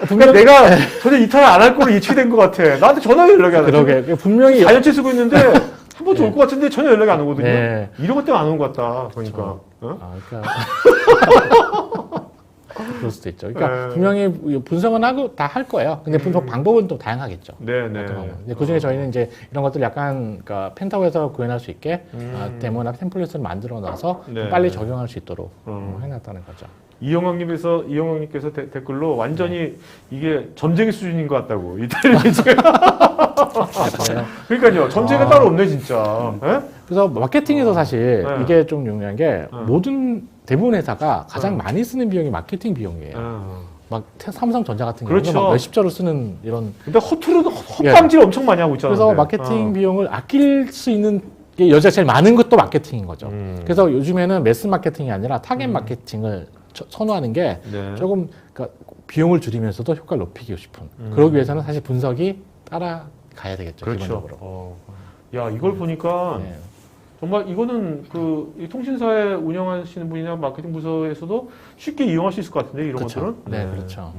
그러니까 내가 전혀 이탈을 안 할 거로 예측된 것 같아. 나한테 전화 연락이 안 와. 그러게 분명히 4년째 쓰고 있는데 한 번도 올 것 같은데 전혀 연락이 안 오거든요. 네. 이런 것 때문에 안 온 것 같다. 그러니까. 그러니까 그럴 수도 있죠. 그러니까 네. 분명히 분석은 하고 다 할 거예요. 근데 분석 방법은 또 다양하겠죠. 네네. 그 중에 저희는 이제 이런 것들 약간 그러니까 펜타고에서 구현할 수 있게 데모나 템플릿을 만들어 놔서 네. 빨리 적용할 수 있도록 해놨다는 거죠. 이영학님께서 댓글로 완전히 이게 점쟁이 수준인 것 같다고 이탈리아가. 그러니까요. 점쟁이가 따로 없네 진짜. 예? 그래서 마케팅에서 사실 네. 이게 좀 중요한 게 대부분 회사가 가장 많이 쓰는 비용이 마케팅 비용이에요. 막 삼성전자 같은 경우는 그렇죠. 막 몇십조를 쓰는 이런. 근데 헛감질 엄청 많이 하고 있잖아요. 그래서 마케팅 비용을 아낄 수 있는 게 여지가 제일 많은 것도 마케팅인 거죠. 그래서 요즘에는 매스 마케팅이 아니라 타겟 마케팅을 선호하는 게 네. 조금 그러니까 비용을 줄이면서도 효과를 높이고 싶은. 그러기 위해서는 사실 분석이 따라가야 되겠죠. 그렇죠. 기본적으로. 야 이걸 보니까 네. 정말 이거는 이 통신사에 운영하시는 분이나 마케팅 부서에서도 쉽게 이용할 수 있을 것 같은데 이런 그렇죠. 것들은. 네, 그렇죠.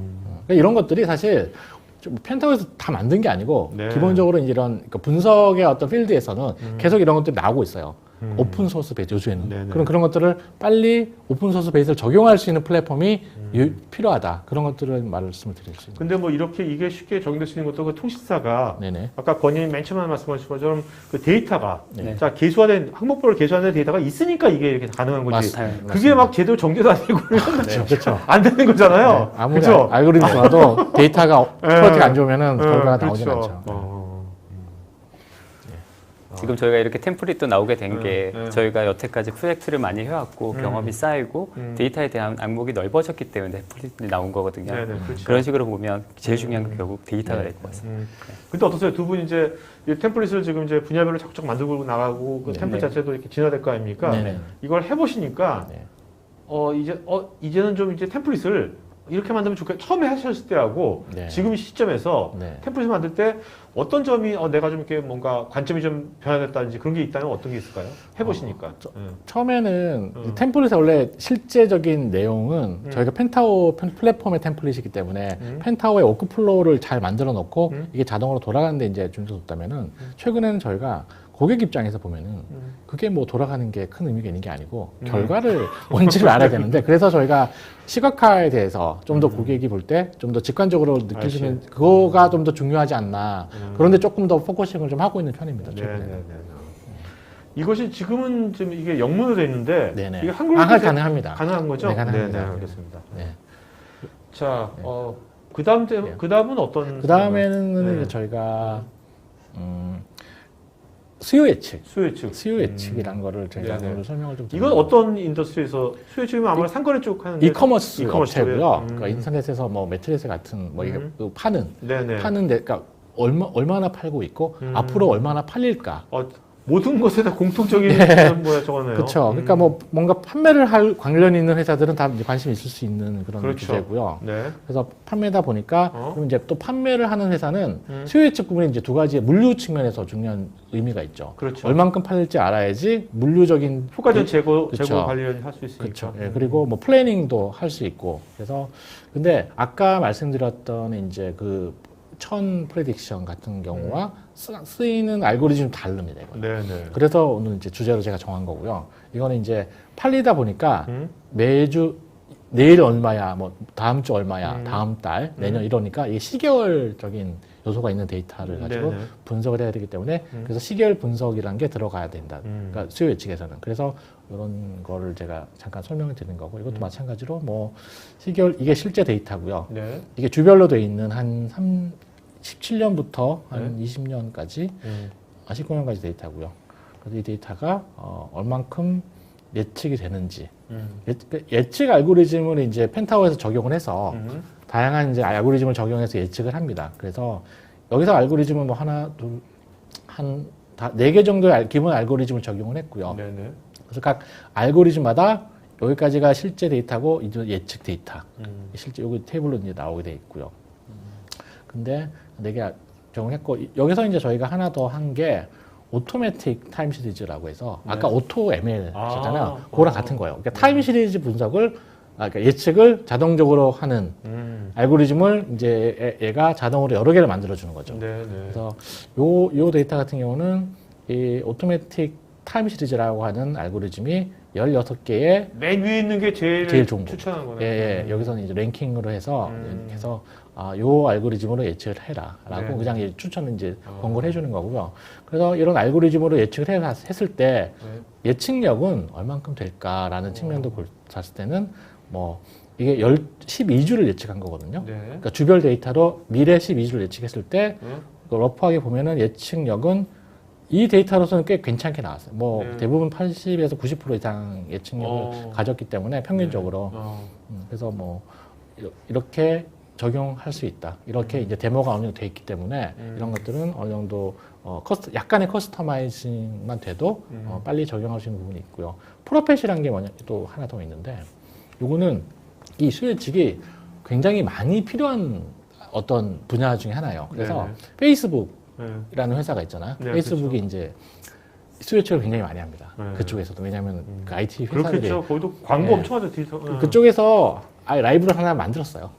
그러니까 이런 것들이 사실 좀 펜타고에서 다 만든 게 아니고 네. 기본적으로 이제 이런 그러니까 분석의 어떤 필드에서는 계속 이런 것들이 나오고 있어요. 오픈 소스 베이스 요즘에는. 네네. 그런 것들을 빨리 오픈 소스 베이스를 적용할 수 있는 플랫폼이 필요하다. 그런 것들을 말씀을 드릴 수 있습니다. 근데 뭐 이렇게 이게 쉽게 적용될 수 있는 것도 그 통신사가 네네. 아까 권희님 맨 처음에 말씀하신 것처럼 그 데이터가 네. 자 항목별로 계수하는 데이터가 있으니까 이게 이렇게 가능한 거지. 맞습니다. 그게 막 제대로 정제도 안 되고 네, 그렇죠. 안 되는 거잖아요. 네, 아무리 그렇죠? 알고리즘 좋아도 데이터가 퀄리티가 안 좋으면은 결과가 그렇죠. 나오진 않죠. 지금 저희가 이렇게 템플릿도 나오게 된 게 네. 저희가 여태까지 프로젝트를 많이 해왔고 경험이 쌓이고 데이터에 대한 악목이 넓어졌기 때문에 템플릿이 나온 거거든요. 네, 네, 그렇죠. 그런 식으로 보면 제일 중요한 건 결국 데이터가 될 것 같습니다. 근데 어떠세요? 두 분 이제 이 템플릿을 지금 이제 분야별로 자꾸자꾸 만들고 나가고 그 네. 템플릿 자체도 이렇게 진화될 거 아닙니까? 네네. 이걸 해보시니까 네. 이제는 좀 이제 템플릿을 이렇게 만들면 좋겠. 처음에 하셨을 때하고 네. 지금 시점에서 네. 템플릿을 만들 때 어떤 점이 내가 좀 이렇게 뭔가 관점이 좀 변화됐다든지 그런 게 있다면 어떤 게 있을까요? 해보시니까. 처음에는 이 템플릿의 원래 실제적인 내용은 저희가 펜타오 플랫폼의 템플릿이기 때문에 펜타오의 워크플로우를 잘 만들어 놓고 이게 자동으로 돌아가는데 이제 준비해뒀다면은 최근에는 저희가 고객 입장에서 보면은 그게 뭐 돌아가는 게 큰 의미가 있는 게 아니고 결과를 원칙을 알아야 되는데 그래서 저희가 시각화에 대해서 좀 더 고객이 볼 때 좀 더 직관적으로 느낄 수 있는 그거가 좀 더 중요하지 않나 그런데 조금 더 포커싱을 좀 하고 있는 편입니다. 최근에. 네네네. 이것이 지금은 좀 이게 영문으로 돼 있는데 네네. 이게 한글로 가능합니다. 가능한 거죠? 네, 가능합니다. 네네, 알겠습니다. 네. 자, 그다음은 어떤? 그 다음에는 네. 이제 저희가 수요 예측. 수요 예측. 수요 예측이란 거를 저희가 네네. 오늘 설명을 좀 이건 어떤 인더스트리에서 수요 예측이면 아무래도 상거래 쪽 하는데 이커머스 이커머스 업체고요. 쪽에. 그러니까 인터넷에서 뭐 매트리스 같은 뭐 이게 그 파는 네네. 그러니까 얼마나 팔고 있고 앞으로 얼마나 팔릴까. 모든 것에 다 공통적인 뭐야 저거네요. 그렇죠. 그러니까 뭐 뭔가 판매를 할 관련 있는 회사들은 다 이제 관심이 있을 수 있는 그런 그렇죠. 주제고요. 네. 그래서 판매다 보니까 그럼 이제 또 판매를 하는 회사는 수요 예측 부분이 이제 두 가지의 물류 측면에서 중요한 의미가 있죠. 그렇죠. 얼만큼 팔릴지 알아야지 물류적인 효과적 재고 그렇죠. 관리를 할 수 있으니까. 그렇죠. 예, 그리고 뭐 플래닝도 할 수 있고. 그래서 근데 아까 말씀드렸던 이제 그 천 프레딕션 같은 경우와 쓰이는 알고리즘이 다릅니다. 이거는. 네네. 그래서 오늘 이제 주제로 제가 정한 거고요. 이거는 이제 팔리다 보니까 매주 내일 얼마야, 뭐 다음 주 얼마야, 다음 달, 내년 이러니까 이게 시계열적인 요소가 있는 데이터를 가지고 네네. 분석을 해야 되기 때문에 그래서 시계열 분석이라는 게 들어가야 된다. 그러니까 수요 예측에서는. 그래서 이런 거를 제가 잠깐 설명을 드린 거고 이것도 마찬가지로 뭐 시계열 이게 실제 데이터고요. 네. 이게 주별로 돼 있는 한 17년부터 한 20년까지 19년까지 데이터고요. 그래서 이 데이터가 얼만큼 예측이 되는지 예측 알고리즘을 이제 펜타워에서 적용을 해서 다양한 이제 알고리즘을 적용해서 예측을 합니다. 그래서 여기서 알고리즘은 뭐 하나, 둘, 네 개 정도의 기본 알고리즘을 적용을 했고요. 네네. 그래서 각 알고리즘마다 여기까지가 실제 데이터고 이제 예측 데이터. 실제 여기 테이블로 이제 나오게 돼 있고요. 근데 4개 적용했고 여기서 이제 저희가 하나 더 한 게 오토매틱 타임 시리즈라고 해서 아까 오토 ML 하셨잖아요. 그거랑 같은 거예요. 그러니까 타임 시리즈 분석을 그러니까 예측을 자동적으로 하는 알고리즘을 이제 얘가 자동으로 여러 개를 만들어 주는 거죠. 네네. 그래서 요 데이터 같은 경우는 이 오토매틱 타임 시리즈라고 하는 알고리즘이 16개의 맨 위에 있는 게 제일 좋은 추천한 거네. 예, 여기서는 이제 랭킹으로 해서 요 알고리즘으로 예측을 해라라고 네. 그냥 이제 추천을 이제 권고를 해주는 거고요. 그래서 이런 알고리즘으로 예측을 했을 때 예측력은 얼만큼 될까라는 측면도 봤을 때는 뭐 이게 12주를 예측한 거거든요. 네. 그러니까 주별 데이터로 미래 12주를 예측했을 때 러프하게 보면은 예측력은 이 데이터로서는 꽤 괜찮게 나왔어요. 뭐 네. 대부분 80에서 90% 이상 예측력을 가졌기 때문에 평균적으로 그래서 뭐 이렇게 적용할 수 있다. 이렇게 이제 데모가 어느 정도 돼 있기 때문에 이런 것들은 어느 정도 약간의 커스터마이징만 돼도 빨리 적용할 수 있는 부분이 있고요. 프로펫이라는 게 또 하나 더 있는데 요거는 이 수요 예측이 굉장히 많이 필요한 어떤 분야 중에 하나예요. 그래서 네네. 페이스북이라는 회사가 있잖아요. 네, 페이스북이 그렇죠. 이제 수요 예측을 굉장히 많이 합니다. 네. 그쪽에서도. 왜냐하면 그 IT 회사들이 그렇겠죠. 거기도 광고 네. 엄청 하죠. 디지털. 그쪽에서 아예 라이브러리 하나 만들었어요.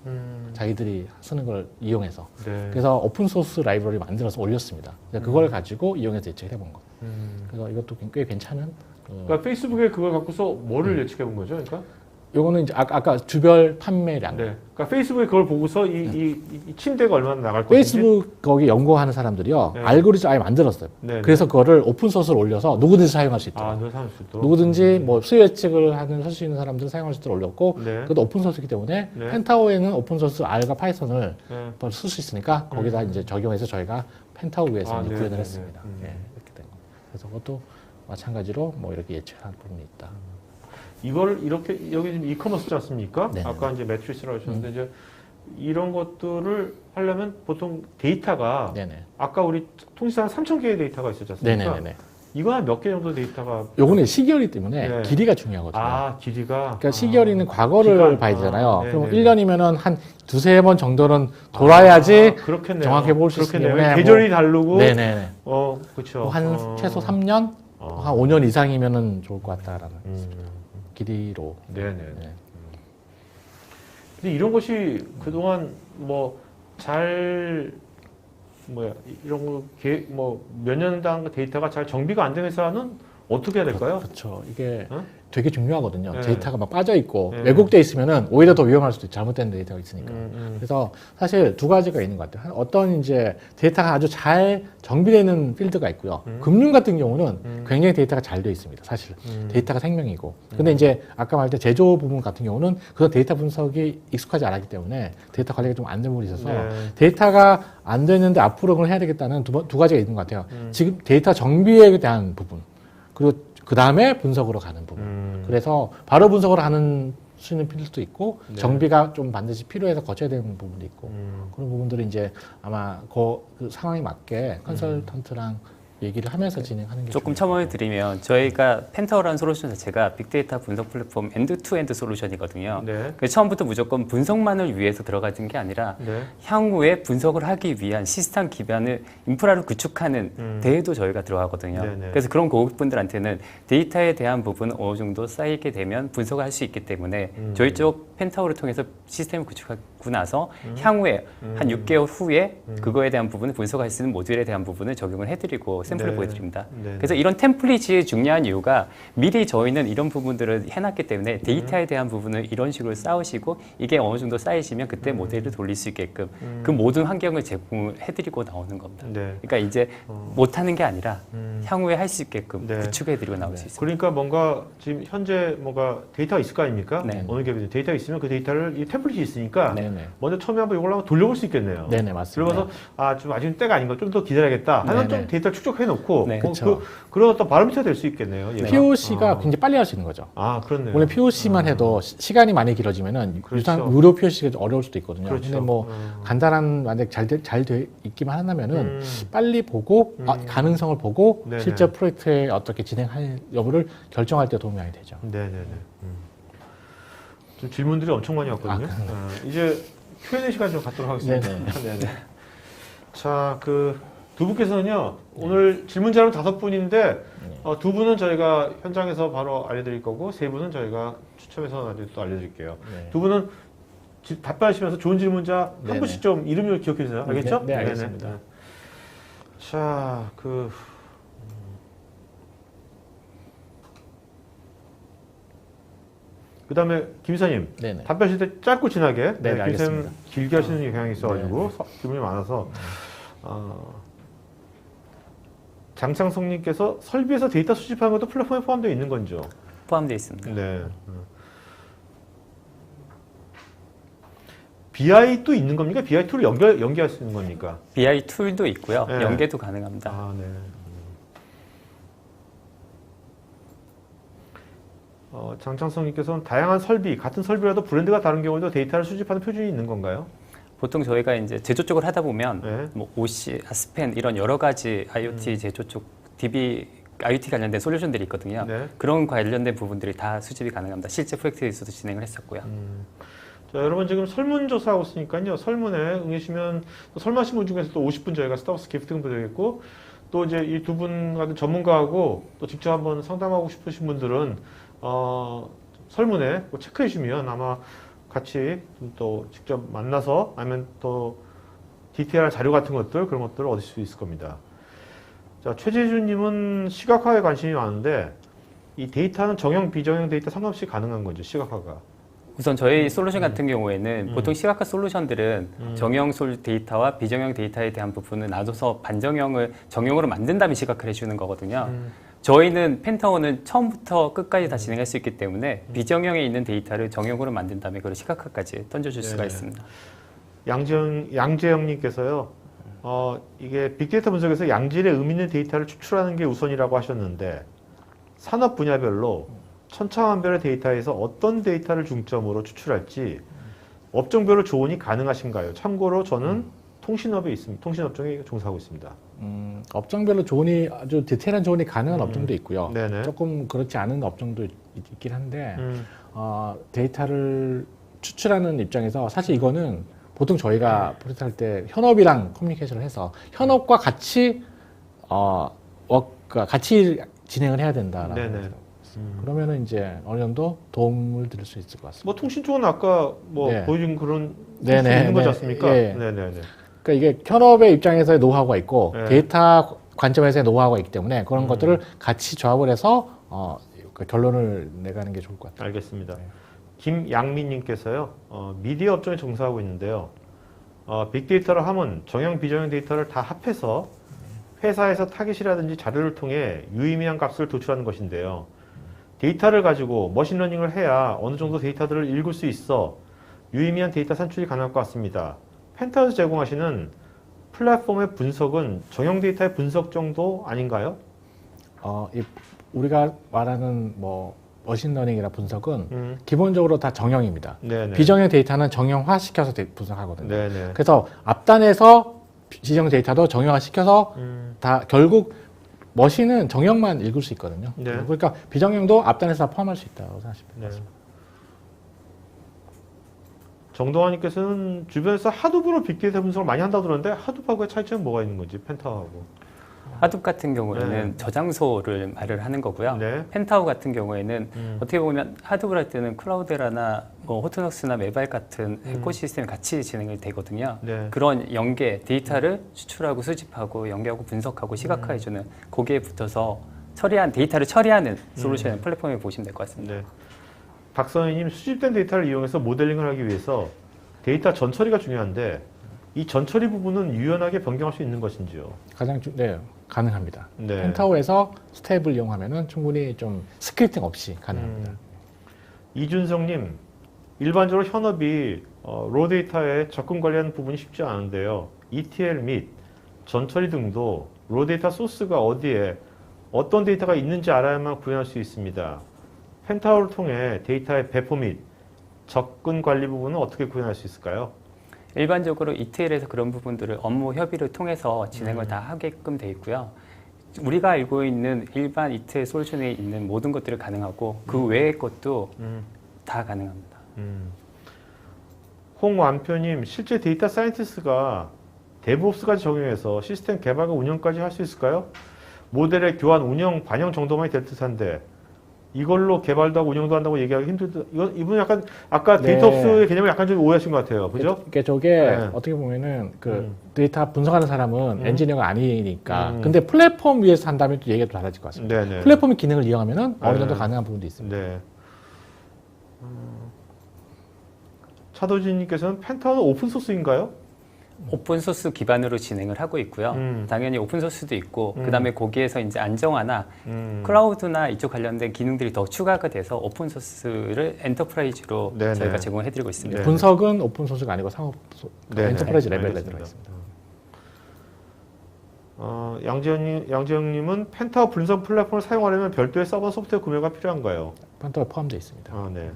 자기들이 쓰는 걸 이용해서. 네. 그래서 오픈소스 라이브러리 만들어서 올렸습니다. 그래서 그걸 가지고 이용해서 예측을 해본 거. 그래서 이것도 꽤 괜찮은. 그러니까 페이스북에 그걸 갖고서 뭐를 예측해 본 거죠? 그러니까? 요거는 이제 아까 주별 판매량. 네. 그러니까 페이스북에 그걸 보고서 이 침대가 얼마나 나갈 것인지. 페이스북 거기 연구하는 사람들이요. 네. 알고리즘 아예 만들었어요. 네. 그래서 그거를 오픈소스로 올려서 누구든지 사용할 수 있도록. 너 사용할 수 있도록. 누구든지 뭐 수요 예측을 할 수 있는 사람들은 사용할 수 있도록 올렸고 네. 그것도 오픈소스이기 때문에 네. 펜타오에는 오픈소스 R과 파이썬을 네. 쓸 수 있으니까 거기다 이제 적용해서 저희가 펜타오 위에서 이제 네, 구현을 네, 했습니다. 네. 예, 이렇게 된 겁니다. 그래서 그것도 마찬가지로 뭐 이렇게 예측할 부분이 있다. 이걸 이렇게 여기 지금 이커머스지 않습니까? 네네. 아까 이제 매트리스라고 하셨는데 이제 이런 것들을 하려면 보통 데이터가 네네. 아까 우리 통신사 3,000개의 데이터가 있었지 않습니까? 네네네. 이거 한 몇 개 정도 데이터가 요거는 시기열이기 때문에 네. 길이가 중요하거든요. 아 길이가 그러니까 시기열이는 과거를 기간. 봐야 되잖아요. 아, 그럼 네네. 1년이면 한 두세 번 정도는 돌아야지 그렇겠네요. 정확히 볼 수 있기 그렇겠네요. 때문에 계절이 다르고 네네네. 그렇죠. 한 최소 3년, 한 5년 이상이면은 좋을 것 같다라는 길이로. 네네. 네. 근데 이런 것이 그동안 이런 몇 년당 데이터가 잘 정비가 안 된 회사는 어떻게 해야 될까요? 그렇죠. 이게 어? 되게 중요하거든요. 네. 데이터가 막 빠져 있고 네. 왜곡돼 있으면은 오히려 더 위험할 수도 있고 잘못된 데이터가 있으니까. 그래서 사실 두 가지가 있는 것 같아요. 어떤 이제 데이터가 아주 잘 정비되어 있는 필드가 있고요. 금융 같은 경우는 굉장히 데이터가 잘 되어 있습니다. 사실 데이터가 생명이고. 근데 이제 아까 말했던 제조 부분 같은 경우는 그런 데이터 분석이 익숙하지 않았기 때문에 데이터 관리가 좀 안 된 부분이 있어서 네. 데이터가 안 되는데 앞으로 그걸 해야 되겠다는 두 가지가 있는 것 같아요. 지금 데이터 정비에 대한 부분 그리고 그 다음에 분석으로 가는 부분. 그래서 바로 분석으로 하는 수 있는 필요도 있고 네. 정비가 좀 반드시 필요해서 거쳐야 되는 부분도 있고 그런 부분들은 이제 아마 그 상황에 맞게 컨설턴트랑 얘기를 하면서 진행하는 게 조금 중요해요. 첨언을 드리면 저희가 펜타워라는 솔루션 자체가 빅데이터 분석 플랫폼 엔드-투-엔드 솔루션이거든요. 네. 그래서 처음부터 무조건 분석만을 위해서 들어가진 게 아니라 네. 향후에 분석을 하기 위한 시스템 기반을 인프라를 구축하는 데에도 저희가 들어가고 네네. 그래서 그런 고객분들한테는 데이터에 대한 부분은 어느 정도 쌓이게 되면 분석을 할 수 있기 때문에 저희 쪽 펜타워를 통해서 시스템을 구축하고 나서 향후에 한 6개월 후에 그거에 대한 부분을 분석할 수 있는 모듈에 대한 부분을 적용을 해드리고 샘플을 네. 보여드립니다. 네. 그래서 이런 템플릿이 중요한 이유가 미리 저희는 이런 부분들을 해놨기 때문에 데이터에 대한 부분을 이런 식으로 쌓으시고 이게 어느 정도 쌓이시면 그때 모델을 돌릴 수 있게끔 그 모든 환경을 제공을 해드리고 나오는 겁니다. 네. 그러니까 이제 못하는 게 아니라 향후에 할 수 있게끔 네. 구축해드리고 나올 수 있습니다. 그러니까 뭔가 지금 현재 뭔가 데이터가 있을 거 아닙니까? 네. 어느 기업이든 데이터가 있으면 그 데이터를 이 템플릿이 있으니까 네네. 먼저 처음에 한번 이걸 한번 돌려볼 수 있겠네요. 네네, 맞습니다. 그러면서 좀 아직 때가 아닌가 좀 더 기다려야겠다 하면 네네. 좀 데이터를 축적해 놓고 네. 그쵸. 그런 어떤 바로미터 될 수 있겠네요. 얘가. POC가 굉장히 빨리 할 수 있는 거죠. 그렇네요. 원래 POC만 해도 시간이 많이 길어지면은 그렇죠. 무료 POC가 어려울 수도 있거든요. 그렇죠. 근데 뭐 간단한 만약 잘 돼 있기만 한다면은 빨리 보고 가능성을 보고 네네. 실제 프로젝트에 어떻게 진행할 여부를 결정할 때 도움이 많이 되죠. 네네네. 좀 질문들이 엄청 많이 왔거든요. 이제 Q&A 시간 좀 갖도록 하겠습니다. 네네. 자, 두 분께서는요, 오늘 질문자는 5분인데, 두 분은 저희가 현장에서 바로 알려드릴 거고, 3분은 저희가 추첨해서 나중에 또 알려드릴게요. 네. 두 분은 답변하시면서 좋은 질문자 한 네네. 분씩 좀 이름을 기억해 주세요. 알겠죠? 네, 알겠습니다. 네네. 자, 그 다음에 김사님 네네. 답변하실 때 짧고 진하게 네, 알겠습니다. 길게 하시는 경향이 있어가지고 질문이 많아서 장창성님께서 설비에서 데이터 수집하는 것도 플랫폼에 포함되어 있는 건죠? 포함되어 있습니다. 네. BI 또 있는 겁니까? BI 툴을 연계할 수 있는 겁니까? BI 툴도 있고요. 네. 연계도 가능합니다. 네. 장창성님께서는 다양한 설비, 같은 설비라도 브랜드가 다른 경우에도 데이터를 수집하는 표준이 있는 건가요? 보통 저희가 이제 제조 쪽을 하다 보면 네. 뭐 OC, 아스펜 이런 여러 가지 IoT 제조 쪽 DB IoT 관련된 솔루션들이 있거든요. 네. 그런 관련된 부분들이 다 수집이 가능합니다. 실제 프로젝트에서도 진행을 했었고요. 자, 여러분 지금 설문조사하고 있으니까요. 설문에 응해주시면 설문하신 분 중에서 또 50분 저희가 스타벅스 기프트금 드리겠고 또 이제 이 두 분 같은 전문가하고 또 직접 한번 상담하고 싶으신 분들은 설문에 꼭 체크해 주시면 아마 같이 또 직접 만나서 아니면 또 디테일한 자료 같은 것들 그런 것들을 얻을 수 있을 겁니다. 자, 최재준님은 시각화에 관심이 많은데 이 데이터는 정형, 비정형 데이터 상관없이 가능한 거죠, 시각화가. 우선 저희 솔루션 같은 경우에는 보통 시각화 솔루션들은 정형 데이터와 비정형 데이터에 대한 부분을 나눠서 정형으로 만든 다음에 시각화를 해주는 거거든요. 저희는 펜타워는 처음부터 끝까지 다 진행할 수 있기 때문에 비정형에 있는 데이터를 정형으로 만든 다음에 그걸 시각화까지 던져줄 수가 네네. 있습니다. 양재영님께서요. 이게 빅데이터 분석에서 양질의 의미 있는 데이터를 추출하는 게 우선이라고 하셨는데 산업 분야별로 천차만별의 데이터에서 어떤 데이터를 중점으로 추출할지 업종별로 조언이 가능하신가요? 참고로 저는 통신업에 있습니다. 통신업종에 종사하고 있습니다. 업종별로 조언이 아주 디테일한 조언이 가능한 업종도 있고요. 네네. 조금 그렇지 않은 업종도 있긴 한데 데이터를 추출하는 입장에서 사실 이거는 보통 저희가 프로젝트 할 때 현업이랑 커뮤니케이션을 해서 현업과 같이 같이 진행을 해야 된다라는 네네. 거죠. 그러면은 이제 어느 정도 도움을 드릴 수 있을 것 같습니다. 뭐 통신 쪽은 아까 뭐 네. 보여준 그런 네네. 있는 거지 네. 않습니까? 예. 네네네. 그러니까 이게 현업의 입장에서의 노하우가 있고 네. 데이터 관점에서의 노하우가 있기 때문에 그런 것들을 같이 조합을 해서 그 결론을 내가는 게 좋을 것 같아요. 알겠습니다. 네. 김양민님께서요. 미디어 업종에 종사하고 있는데요. 빅데이터를 하면 정형 비정형 데이터를 다 합해서 회사에서 타깃이라든지 자료를 통해 유의미한 값을 도출하는 것인데요. 데이터를 가지고 머신러닝을 해야 어느 정도 데이터들을 읽을 수 있어 유의미한 데이터 산출이 가능할 것 같습니다. 펜타우스 제공하시는 플랫폼의 분석은 정형 데이터의 분석 정도 아닌가요? 우리가 말하는 뭐 머신러닝이나 분석은 기본적으로 다 정형입니다. 네네. 비정형 데이터는 정형화 시켜서 분석하거든요. 네네. 그래서 앞단에서 비정형 데이터도 정형화 시켜서 다 결국 머신은 정형만 읽을 수 있거든요. 네. 그러니까 비정형도 앞단에서 다 포함할 수 있다고 생각하시면 네. 됩니다. 정동환님께서는 주변에서 하둡으로 빅데이터 분석을 많이 한다고 들었는데 하둡하고의 차이점은 뭐가 있는 건지 펜타하고. 하둡 같은 경우에는 네. 저장소를 말을 하는 거고요. 네. 펜타우 같은 경우에는 어떻게 보면 하둡을 할 때는 클라우드라나 뭐 호트넉스나 메발 같은 에코시스템이 같이 진행이 되거든요. 네. 그런 연계 데이터를 추출하고 수집하고 연계하고 분석하고 시각화해주는 거기에 붙어서 데이터를 처리하는 솔루션 플랫폼을 보시면 될 것 같습니다. 네. 박선희님, 수집된 데이터를 이용해서 모델링을 하기 위해서 데이터 전처리가 중요한데 이 전처리 부분은 유연하게 변경할 수 있는 것인지요? 네, 가능합니다. 네. 펜타우에서 스텝을 이용하면은 충분히 좀 스크립팅 없이 가능합니다. 이준성님, 일반적으로 현업이 로 데이터에 접근 관리하는 부분이 쉽지 않은데요. ETL 및 전처리 등도 로 데이터 소스가 어디에 어떤 데이터가 있는지 알아야만 구현할 수 있습니다. 펜타우를 통해 데이터의 배포 및 접근 관리 부분은 어떻게 구현할 수 있을까요? 일반적으로 ETL에서 그런 부분들을 업무 협의를 통해서 진행을 다 하게끔 돼 있고요. 우리가 알고 있는 일반 ETL 솔루션에 있는 모든 것들이 가능하고 그 외의 것도 다 가능합니다. 홍완표님, 실제 데이터 사이언티스트가 데브옵스까지 적용해서 시스템 개발과 운영까지 할 수 있을까요? 모델의 교환, 운영, 반영 정도만이 될 듯한데 이걸로 개발도 하고 운영도 한다고 얘기하기 힘들다. 이분 약간 아까 네. 데이터옵스의 개념을 약간 좀 오해하신 것 같아요. 그죠? 그러니까 저게 네. 어떻게 보면은 그 데이터 분석하는 사람은 엔지니어가 아니니까. 음. 근데 플랫폼 위에서 한다면 또 얘기가 또 달라질 것 같습니다. 네네. 플랫폼의 기능을 이용하면은 어느 정도 네. 가능한 부분도 있습니다. 네. 차도진님께서는 펜타우는 오픈소스인가요? 오픈소스 기반으로 진행을 하고 있고요. 당연히 오픈소스도 있고 그다음에 거기에서 이제 안정화나 클라우드나 이쪽 관련된 기능들이 더 추가가 돼서 오픈소스를 엔터프라이즈로 네네. 저희가 제공해드리고 있습니다. 네. 분석은 오픈 소스가 아니고 상업 네네. 엔터프라이즈 레벨에 알겠습니다. 들어가 있습니다. 양재영님은 펜타우 분석 플랫폼을 사용하려면 별도의 서버 소프트웨어 구매가 필요한가요? 펜타우에 포함되어 있습니다. 네.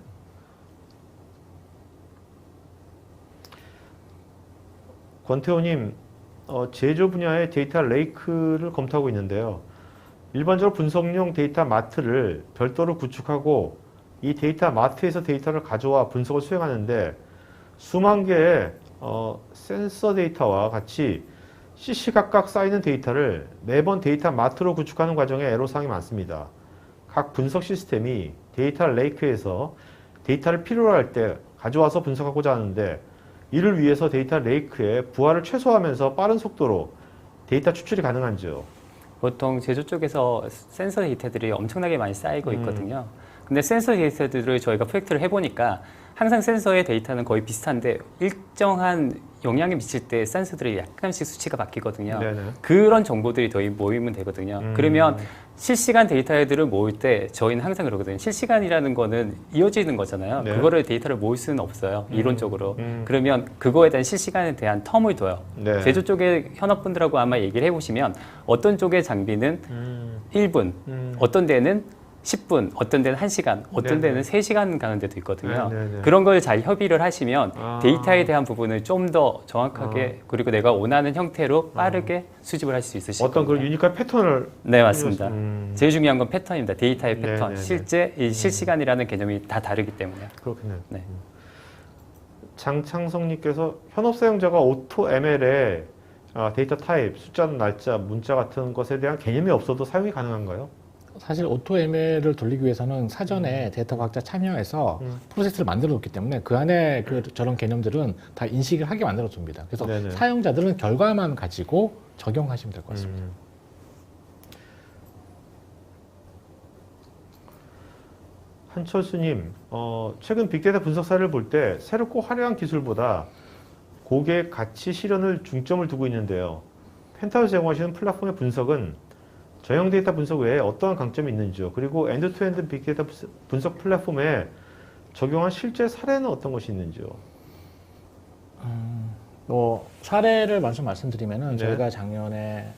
권태호님, 제조 분야의 데이터 레이크를 검토하고 있는데요. 일반적으로 분석용 데이터 마트를 별도로 구축하고 이 데이터 마트에서 데이터를 가져와 분석을 수행하는데 수만 개의 센서 데이터와 같이 시시각각 쌓이는 데이터를 매번 데이터 마트로 구축하는 과정에 애로사항이 많습니다. 각 분석 시스템이 데이터 레이크에서 데이터를 필요로 할 때 가져와서 분석하고자 하는데 이를 위해서 데이터 레이크의 부하를 최소화하면서 빠른 속도로 데이터 추출이 가능한지요? 보통 제조 쪽에서 센서 데이터들이 엄청나게 많이 쌓이고 있거든요. 근데 센서 데이터들을 저희가 프로젝트를 해보니까 항상 센서의 데이터는 거의 비슷한데 일정한 영향을 미칠 때 센서들이 약간씩 수치가 바뀌거든요. 네네. 그런 정보들이 더 모이면 되거든요. 그러면 실시간 데이터들을 모을 때 저희는 항상 그러거든요. 실시간이라는 거는 이어지는 거잖아요. 네. 그거를 데이터를 모을 수는 없어요. 이론적으로. 그러면 그거에 대한 실시간에 대한 텀을 둬요. 네. 제조 쪽의 현업분들하고 아마 얘기를 해보시면 어떤 쪽의 장비는 1분, 어떤 데는 10분, 어떤 데는 1시간, 어떤 네네. 데는 3시간 가는 데도 있거든요. 네네네. 그런 걸 잘 협의를 하시면 아. 데이터에 대한 부분을 좀 더 정확하게 그리고 내가 원하는 형태로 빠르게 수집을 할 수 있으실 어떤 겁니다. 그 유니크한 패턴을 네, 맞습니다. 음. 제일 중요한 건 패턴입니다. 데이터의 패턴. 네네네. 실제 이 실시간이라는 개념이 다 다르기 때문에. 그렇겠네요. 네. 장창성님께서 현업 사용자가 오토 ML에 데이터 타입, 숫자, 날짜, 문자 같은 것에 대한 개념이 없어도 사용이 가능한가요? 사실 오토 ML을 돌리기 위해서는 사전에 데이터 과학자 참여해서 프로세스를 만들어 놓기 때문에 그 안에 저런 개념들은 다 인식을 하게 만들어 줍니다. 그래서 네네. 사용자들은 결과만 가지고 적용하시면 될 것 같습니다. 한철수님, 최근 빅데이터 분석 사례를 볼 때 새롭고 화려한 기술보다 고객 가치 실현을 중점을 두고 있는데요. 펜타를 제공하시는 플랫폼의 분석은 저형 데이터 분석 외에 어떠한 강점이 있는지요? 그리고 엔드투엔드 빅데이터 분석 플랫폼에 적용한 실제 사례는 어떤 것이 있는지요? 뭐 사례를 먼저 말씀드리면은 네. 저희가 작년에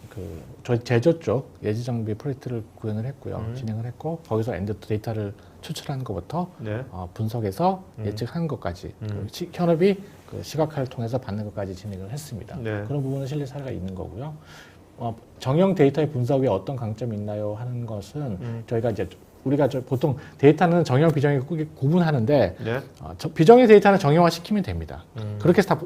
저희 제조 쪽 예지 장비 프로젝트를 구현을 했고요, 진행을 했고 거기서 엔드 데이터를 추출하는 것부터 네. 분석해서 예측하는 것까지 현업이 그 시각화를 통해서 받는 것까지 진행을 했습니다. 네. 그런 부분은 실제 사례가 있는 거고요. 정형 데이터의 분석에 어떤 강점이 있나요 하는 것은 저희가 이제 우리가 보통 데이터는 정형 비정형 구분하는데 네. 비정형 데이터는 정형화 시키면 됩니다. 그렇게 해서 다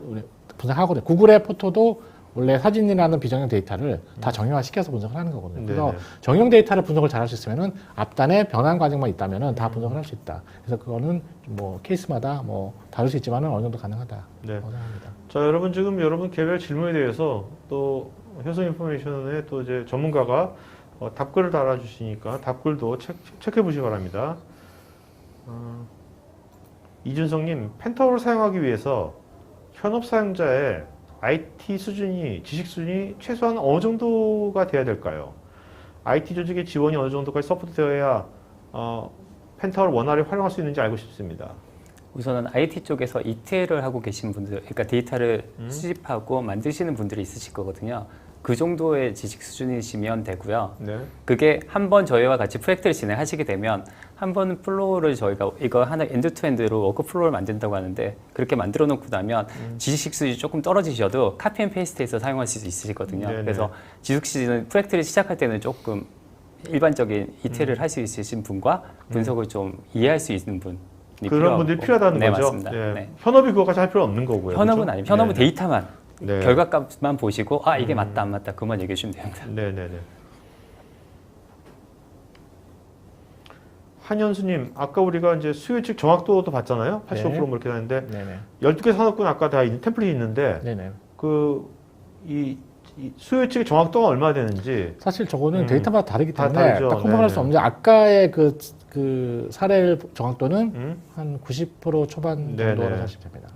분석하거든요. 구글의 포토도 원래 사진이라는 비정형 데이터를 다 정형화 시켜서 분석을 하는 거거든요. 그래서 네네. 정형 데이터를 분석을 잘 할 수 있으면은 앞단에 변환 과정만 있다면은 다 분석을 할 수 있다. 그래서 그거는 뭐 케이스마다 뭐 다를 수 있지만은 어느 정도 가능하다. 네. 생각합니다. 자, 여러분 지금 여러분 개별 질문에 대해서 또 효성 인포메이션에 또 이제 전문가가 답글을 달아주시니까 답글도 체크해 보시기 바랍니다. 이준성님, 펜타워를 사용하기 위해서 현업 사용자의 IT 수준이, 지식 수준이 최소한 어느 정도가 돼야 될까요? IT 조직의 지원이 어느 정도까지 서포트되어야 펜타워를 원활히 활용할 수 있는지 알고 싶습니다. 우선은 IT 쪽에서 ETL을 하고 계신 분들, 그러니까 데이터를 수집하고 만드시는 분들이 있으실 거거든요. 그 정도의 지식 수준이시면 되고요. 네. 그게 한번 저희와 같이 프로젝트를 진행하시게 되면 한 번 플로우를 저희가 이거 하나 엔드투엔드로 워크 플로우를 만든다고 하는데 그렇게 만들어 놓고 나면 지식 수준이 조금 떨어지셔도 카피 앤 페이스트해서 사용하실 수 있으시거든요. 네네. 그래서 지식 수준은 프로젝트를 시작할 때는 조금 일반적인 ETL을 할 수 있으신 분과 분석을 좀 이해할 수 있는 분 그런 분들이 필요하다는 네, 거죠. 맞습니다. 네. 네. 현업이 그거까지 할 필요 없는 거고요. 현업은 그렇죠? 아니에요. 현업은 네. 데이터만 네. 결과값만 보시고 이게 맞다 안 맞다 그만 얘기해 주시면 됩니다. 네네네. 한현수님, 아까 우리가 이제 수요 측 정확도도 봤잖아요. 85% 네. 뭐 이렇게 하는데 네네. 12개 산업군 아까 다 있는 템플릿이 있는데 네네. 이 수요 측의 정확도가 얼마 되는지 사실 저거는 데이터마다 다르기 다 때문에 다르죠. 딱 구분할 수 네네. 없는데 아까의 그 사례 정확도는 한 90% 초반 네네. 정도로 하시면 됩니다.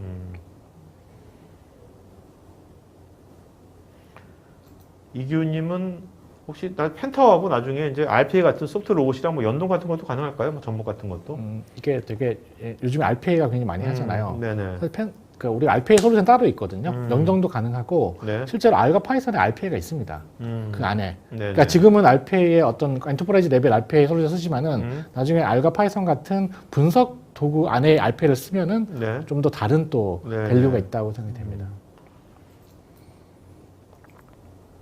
이기훈님은 혹시 펜타워하고 나중에 이제 RPA 같은 소프트 로봇이랑 뭐 연동 같은 것도 가능할까요? 뭐 전복 같은 것도? 이게 되게 요즘에 RPA가 굉장히 많이 하잖아요. 네네. 그래서 우리 RPA 솔루션 따로 있거든요. 연동도 가능하고 네. 실제로 R과 파이썬에 RPA가 있습니다. 그 안에. 네네. 그러니까 지금은 RPA의 어떤 엔터프라이즈 레벨 RPA 솔루션 쓰지만은 나중에 R과 파이썬 같은 분석 도구 안에 RPA를 쓰면은 네. 좀 더 다른 또 네. 밸류가 있다고 생각이 됩니다.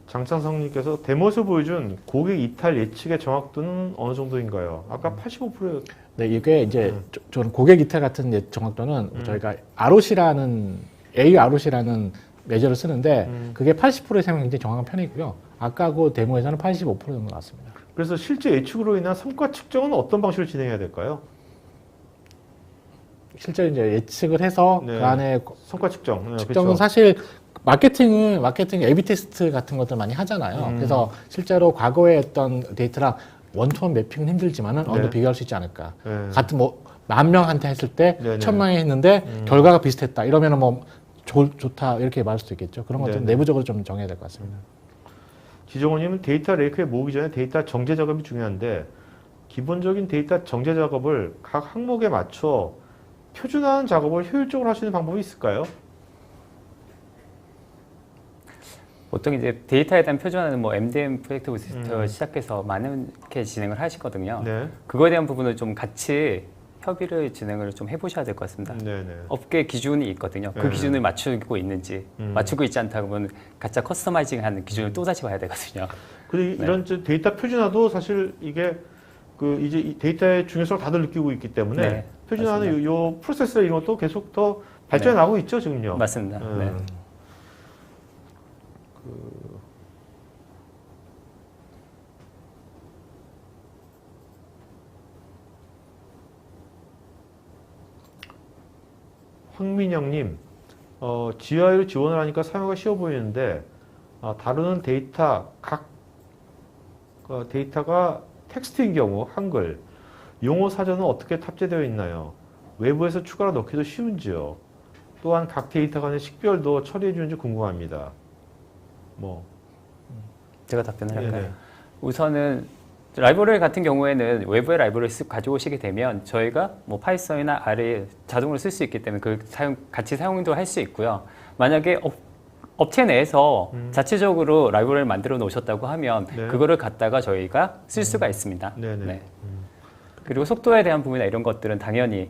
장창성님께서 데모에서 보여준 고객 이탈 예측의 정확도는 어느 정도인가요? 아까 85%였. 네, 이게 이제 저는 고객 이탈 같은 정확도는 저희가 ROC라는 AROC라는 매저를 쓰는데 그게 80%의 사용이 굉장히 정확한 편이고요. 아까 그 데모에서는 85% 정도 나왔습니다. 그래서 실제 예측으로 인한 성과 측정은 어떤 방식으로 진행해야 될까요? 실제 이제 예측을 해서 네. 그 안에 성과 측정. 네, 측정은 그렇죠. 사실 마케팅 A/B 테스트 같은 것들 많이 하잖아요. 그래서 실제로 과거에 했던 데이터랑 원투원 매핑은 힘들지만은 어느 정도 네. 비교할 수 있지 않을까. 네. 같은 뭐 10,000명한테 했을 때 네네. 1,000명이 했는데 결과가 비슷했다. 이러면은 뭐 좋다 이렇게 말할 수도 있겠죠. 그런 것들은 네네. 내부적으로 좀 정해야 될 것 같습니다. 지정호님은 데이터 레이크에 모으기 전에 데이터 정제 작업이 중요한데 기본적인 데이터 정제 작업을 각 항목에 맞춰 표준화하는 작업을 효율적으로 할 수 있는 방법이 있을까요? 보통 이제 데이터에 대한 표준화는 뭐 MDM 프로젝트부터 시작해서 많게 진행을 하시거든요. 네. 그거에 대한 부분을 좀 같이 협의를 진행을 좀 해보셔야 될 것 같습니다. 네네. 업계 기준이 있거든요. 그 네. 기준을 맞추고 있는지 맞추고 있지 않다 그러면 가짜 커스터마이징하는 기준을 또 다시 봐야 되거든요. 그리고 네. 이런 데이터 표준화도 사실 이게 그 이제 이 데이터의 중요성을 다들 느끼고 있기 때문에 네, 표준화는 요 프로세스 이런 것도 계속 더 발전해 네. 나가고 있죠 지금요. 맞습니다. 네. 황민영님, GUI로 지원을 하니까 사용하기가 쉬워 보이는데 다루는 데이터 데이터가 텍스트인 경우 한글 용어 사전은 어떻게 탑재되어 있나요? 외부에서 추가로 넣기도 쉬운지요? 또한 각 데이터 간의 식별도 처리해 주는지 궁금합니다. 제가 답변을 할까요? 네네. 우선은 라이브러리 같은 경우에는 외부의 라이브러리를 쓱 가져오시게 되면 저희가 뭐 파이썬이나 R을 자동으로 쓸 수 있기 때문에 그 같이 사용도 할 수 있고요. 만약에 업체 내에서 자체적으로 라이브러리를 만들어 놓으셨다고 하면 네. 그거를 갖다가 저희가 쓸 수가 있습니다. 네네. 네. 그리고 속도에 대한 부분이나 이런 것들은 당연히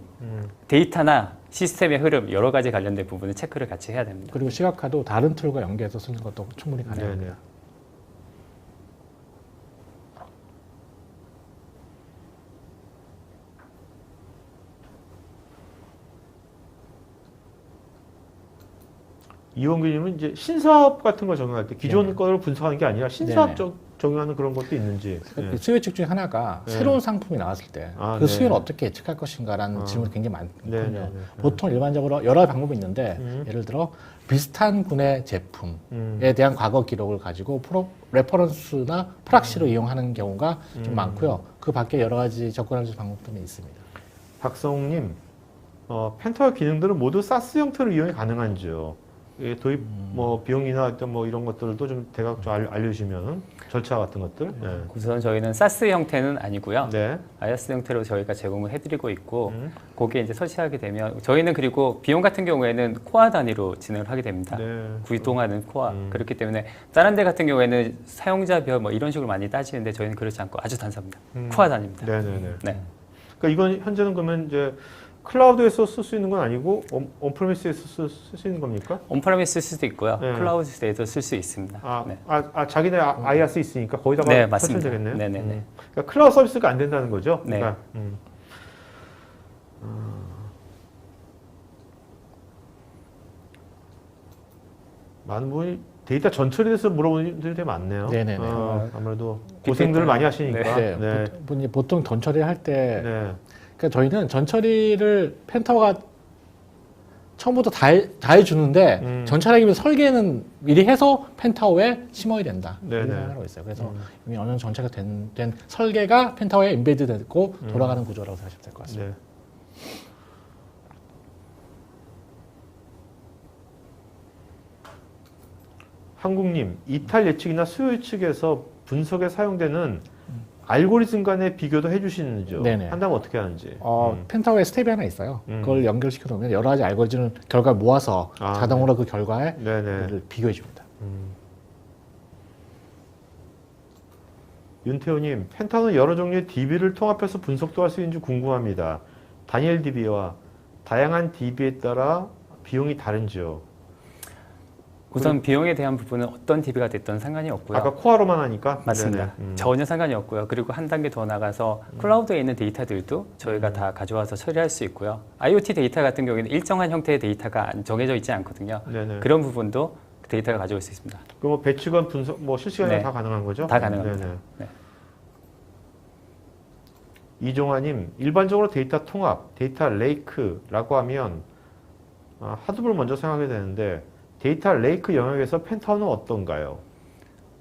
데이터나 시스템의 흐름 여러 가지 관련된 부분을 체크를 같이 해야 됩니다. 그리고 시각화도 다른 툴과 연계해서 쓰는 것도 충분히 가능합니다. 네네. 이원규님은 이제 신사업 같은 걸 적용할 때 기존 거를 분석하는 게 아니라 신사업 적용하는 그런 것도 있는지. 그 수요 예측 중에 하나가 네. 새로운 상품이 나왔을 때 그 네. 수요를 어떻게 예측할 것인가라는 질문이 굉장히 많거든요. 네, 네, 네. 보통 일반적으로 여러 방법이 있는데 예를 들어 비슷한 군의 제품에 대한 과거 기록을 가지고 레퍼런스나 프락시로 이용하는 경우가 좀 많고요. 그 밖에 여러 가지 접근할 수 있는 방법들이 있습니다. 박성욱님, 펜타와 기능들은 모두 사스 형태로 이용이 가능한지요? 예, 도입 비용이나 어떤 이런 것들도 좀 대략 좀 알려주시면 절차 같은 것들. 네. 우선 저희는 사스 형태는 아니고요. 네. 아이아스 형태로 저희가 제공을 해드리고 있고 거기에 이제 설치하게 되면 저희는 그리고 비용 같은 경우에는 코어 단위로 진행을 하게 됩니다. 네. 구동하는 코어 그렇기 때문에 다른 데 같은 경우에는 사용자별 뭐 이런 식으로 많이 따지는데 저희는 그렇지 않고 아주 단순합니다. 코어 단위입니다. 네네네. 네. 그러니까 이건 현재는 그러면 이제 클라우드에서 쓸 수 있는 건 아니고 온프레미스에서 쓸 수 있는 겁니까? 온프레미스 쓸 수도 있고요. 네. 클라우드에도 쓸 수 있습니다. 네. 자기네 IaaS 있으니까 거기다가 네, 설치하면 맞습니다. 되겠네요. 네네네. 그러니까 클라우드 서비스가 안 된다는 거죠? 네. 그러니까, 많은 분이 데이터 전처리에 대해서 물어보는 분들이 되게 많네요. 네네네. 아무래도 고생들을 많이 하시니까. 네, 네. 보통 전처리 할 때, 네. 그러니까 저희는 전처리를 펜타워가 처음부터 다 해주는데 전처리하기 위해 설계는 미리 해서 펜타워에 심어야 된다. 네네. 이런 하고 있어요. 그래서 이미 어느 정도 전체가 된 설계가 펜타워에 인베드 됐고 돌아가는 구조라고 생각하시면 될 것 같습니다. 네. 한국님, 이탈 예측이나 수요 예측에서 분석에 사용되는 알고리즘 간의 비교도 해주시는지요? 네네. 한다면 어떻게 하는지. 펜타워에 스텝이 하나 있어요. 그걸 연결시켜 놓으면 여러 가지 알고리즘 결과를 모아서 자동으로 그 결과에 네네. 비교해 줍니다. 윤태호님, 펜타는 여러 종류의 DB를 통합해서 분석도 할 수 있는지 궁금합니다. 다니엘 DB와 다양한 DB에 따라 비용이 다른지요? 우선 비용에 대한 부분은 어떤 DB가 됐든 상관이 없고요. 아까 코어로만 하니까? 맞습니다. 전혀 상관이 없고요. 그리고 한 단계 더 나가서 클라우드에 있는 데이터들도 저희가 다 가져와서 처리할 수 있고요. IoT 데이터 같은 경우에는 일정한 형태의 데이터가 정해져 있지 않거든요. 네네. 그런 부분도 데이터가 가져올 수 있습니다. 그럼 배치건 분석, 실시간에 네. 다 가능한 거죠? 다 가능합니다. 네네. 네. 이종화님, 일반적으로 데이터 통합, 데이터 레이크라고 하면 하드블을 먼저 생각하게 되는데 데이터 레이크 영역에서 펜타워는 어떤가요?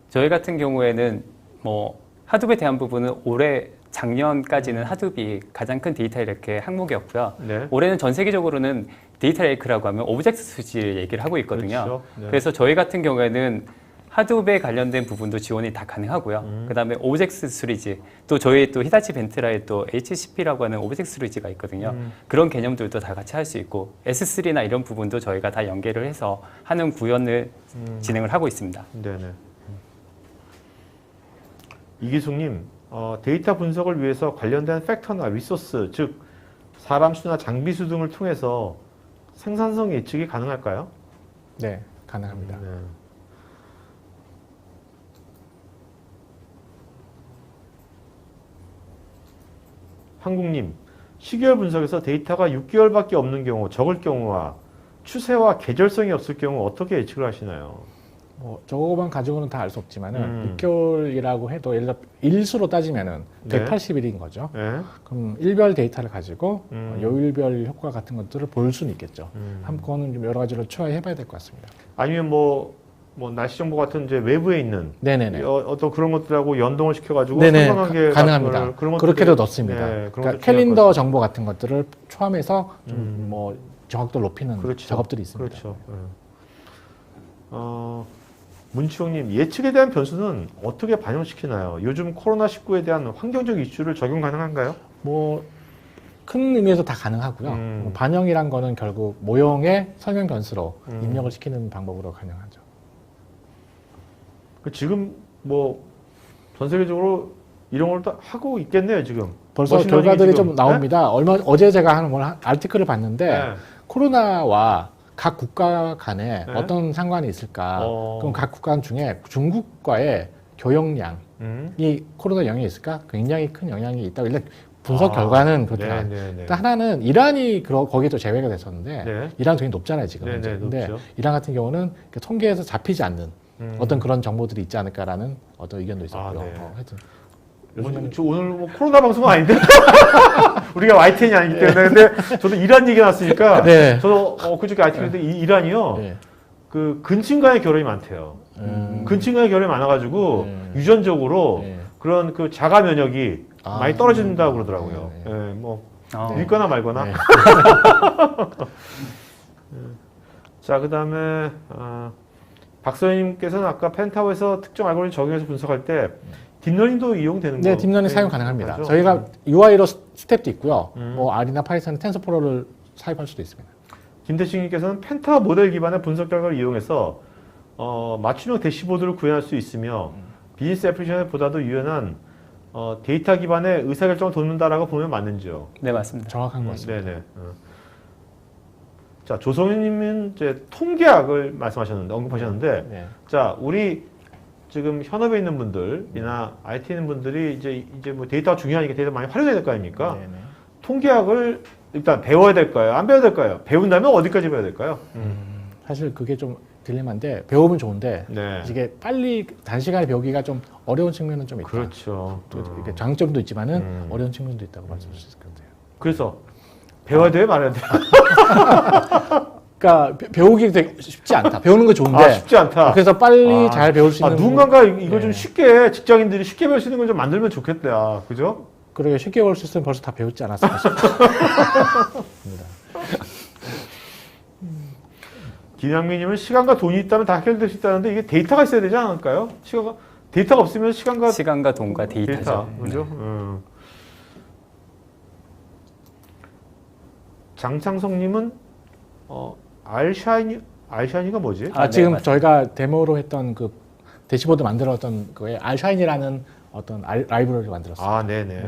저희 같은 경우에는 하둡에 대한 부분은 작년까지는 하둡이 가장 큰 데이터 이렇게 항목이었고요. 네. 올해는 전 세계적으로는 데이터 레이크라고 하면 오브젝트 수지를 얘기를 하고 있거든요. 그렇죠. 네. 그래서 저희 같은 경우에는 하드웨어 관련된 부분도 지원이 다 가능하고요. 그다음에 오브젝트 스토리지, 또 저희 또 히다치 벤트라에 또 HCP라고 하는 오브젝트 스토리지가 있거든요. 그런 개념들도 다 같이 할 수 있고 S3나 이런 부분도 저희가 다 연계를 해서 하는 구현을 진행을 하고 있습니다. 네네. 이기숙님, 데이터 분석을 위해서 관련된 팩터나 리소스, 즉 사람 수나 장비 수 등을 통해서 생산성 예측이 가능할까요? 네, 가능합니다. 네. 한국님, 시계열 분석에서 데이터가 6개월밖에 없는 경우, 적을 경우와 추세와 계절성이 없을 경우 어떻게 예측을 하시나요? 뭐 저거만 가지고는 다 알 수 없지만은 6개월이라고 해도 예를 들어 일수로 따지면은 네. 180일인 거죠. 네. 그럼 일별 데이터를 가지고 요일별 효과 같은 것들을 볼 수는 있겠죠. 한번은 좀 여러 가지로 추가해봐야 될 것 같습니다. 아니면 뭐 날씨 정보 같은 이제 외부에 있는 네네네. 어떤 그런 것들하고 연동을 시켜가지고 네네, 상관관계 가능합니다. 그런 그렇게도 넣습니다. 네, 그런 그러니까 것도 캘린더 정보 같은 것들을 포함해서 좀 뭐 정확도를 높이는 그렇죠. 작업들이 있습니다. 그렇죠. 문치용님, 예측에 대한 변수는 어떻게 반영시키나요? 요즘 코로나19에 대한 환경적 이슈를 적용 가능한가요? 뭐 큰 의미에서 다 가능하고요. 뭐 반영이란 거는 결국 모형의 설명 변수로 입력을 시키는 방법으로 가능하죠. 지금 뭐 전 세계적으로 이런 걸 다 하고 있겠네요, 지금. 벌써 머신러닝이 결과들이 지금, 좀 나옵니다. 어제 제가 한 아티클을 봤는데 네? 코로나와 각 국가 간에 네? 어떤 상관이 있을까? 어. 그럼 각 국가 중에 중국과의 교역량이 코로나 영향이 있을까? 굉장히 큰 영향이 있다고 일단 분석 결과는 그렇게 나와요. 일단 하나는 이란이 거기도 제외가 됐었는데 네. 이란 굉장히 높잖아요 지금. 네네, 근데 높죠. 이란 같은 경우는 통계에서 잡히지 않는 어떤 그런 정보들이 있지 않을까라는 어떤 의견도 있었고요. 네. 하여튼 저 오늘 뭐 코로나 방송은 아닌데 우리가 YTN이 아니기 때문에 근데 저도 이란 얘기 나왔으니까 네. 저도 그저께 아티클인데 이란이요 네. 그 근친간의 결혼이 많대요. 근친간의 결혼이 많아가지고 유전적으로 네. 그런 그 자가 면역이 아. 많이 떨어진다고 그러더라고요. 네. 예, 뭐 어. 믿거나 말거나. 네. 자, 그다음에 박사님께서는 아까 펜타워에서 특정 알고리즘 적용해서 분석할 때 딥러닝도 이용되는 네, 거? 딥러닝 사용 가능합니다. 맞죠? 저희가 UI로 스텝도 있고요. 뭐 R이나 파이썬, 텐서플로우를 사용할 수도 있습니다. 김대식님께서는 펜타 모델 기반의 분석 결과를 이용해서 맞춤형 대시보드를 구현할 수 있으며 비즈니스 애플리케이션에 보다도 유연한 데이터 기반의 의사결정을 돕는다라고 보면 맞는지요? 네, 맞습니다. 정확한 것 같습니다. 네네. 자, 조성현님은 이제 통계학을 말씀하셨는데 언급하셨는데, 네. 자, 우리 지금 현업에 있는 분들이나 IT에 있는 분들이 이제 뭐 데이터가 중요하니까 데이터 많이 활용해야 될 거 아닙니까? 네네. 통계학을 일단 배워야 될까요? 안 배워야 될까요? 배운다면 어디까지 배워야 될까요? 사실 그게 좀 딜레마인데 배우면 좋은데 네. 이게 빨리 단시간에 배우기가 좀 어려운 측면은 좀 있다. 그렇죠. 또 이게 장점도 있지만은 어려운 측면도 있다고 말씀드릴 수 있을 것 같아요. 그래서 배워야 돼요, 말아야 돼요? 그러니까 배우기 되게 쉽지 않다. 배우는 거 좋은데 쉽지 않다. 그래서 빨리 잘 배울 수 있는 누군가가 이거 좀 네. 쉽게 직장인들이 쉽게 배울 수 있는 걸 좀 만들면 좋겠다. 그죠? 그러게 쉽게 배울 수 있으면 벌써 다 배웠지 않았을까 싶습니다. 김양민님은 시간과 돈이 있다면 다 해결될 수 있다는데 이게 데이터가 있어야 되지 않을까요? 데이터가 없으면 시간과 돈과 데이터죠. 데이터, 그죠? 네. 장창성님은 알샤이니가 뭐지? 아, 네, 지금 맞습니다. 저희가 데모로 했던 그 대시보드 만들었던 거에 알샤인이라는 어떤 라이브러리를 만들었어요. 아, 네네.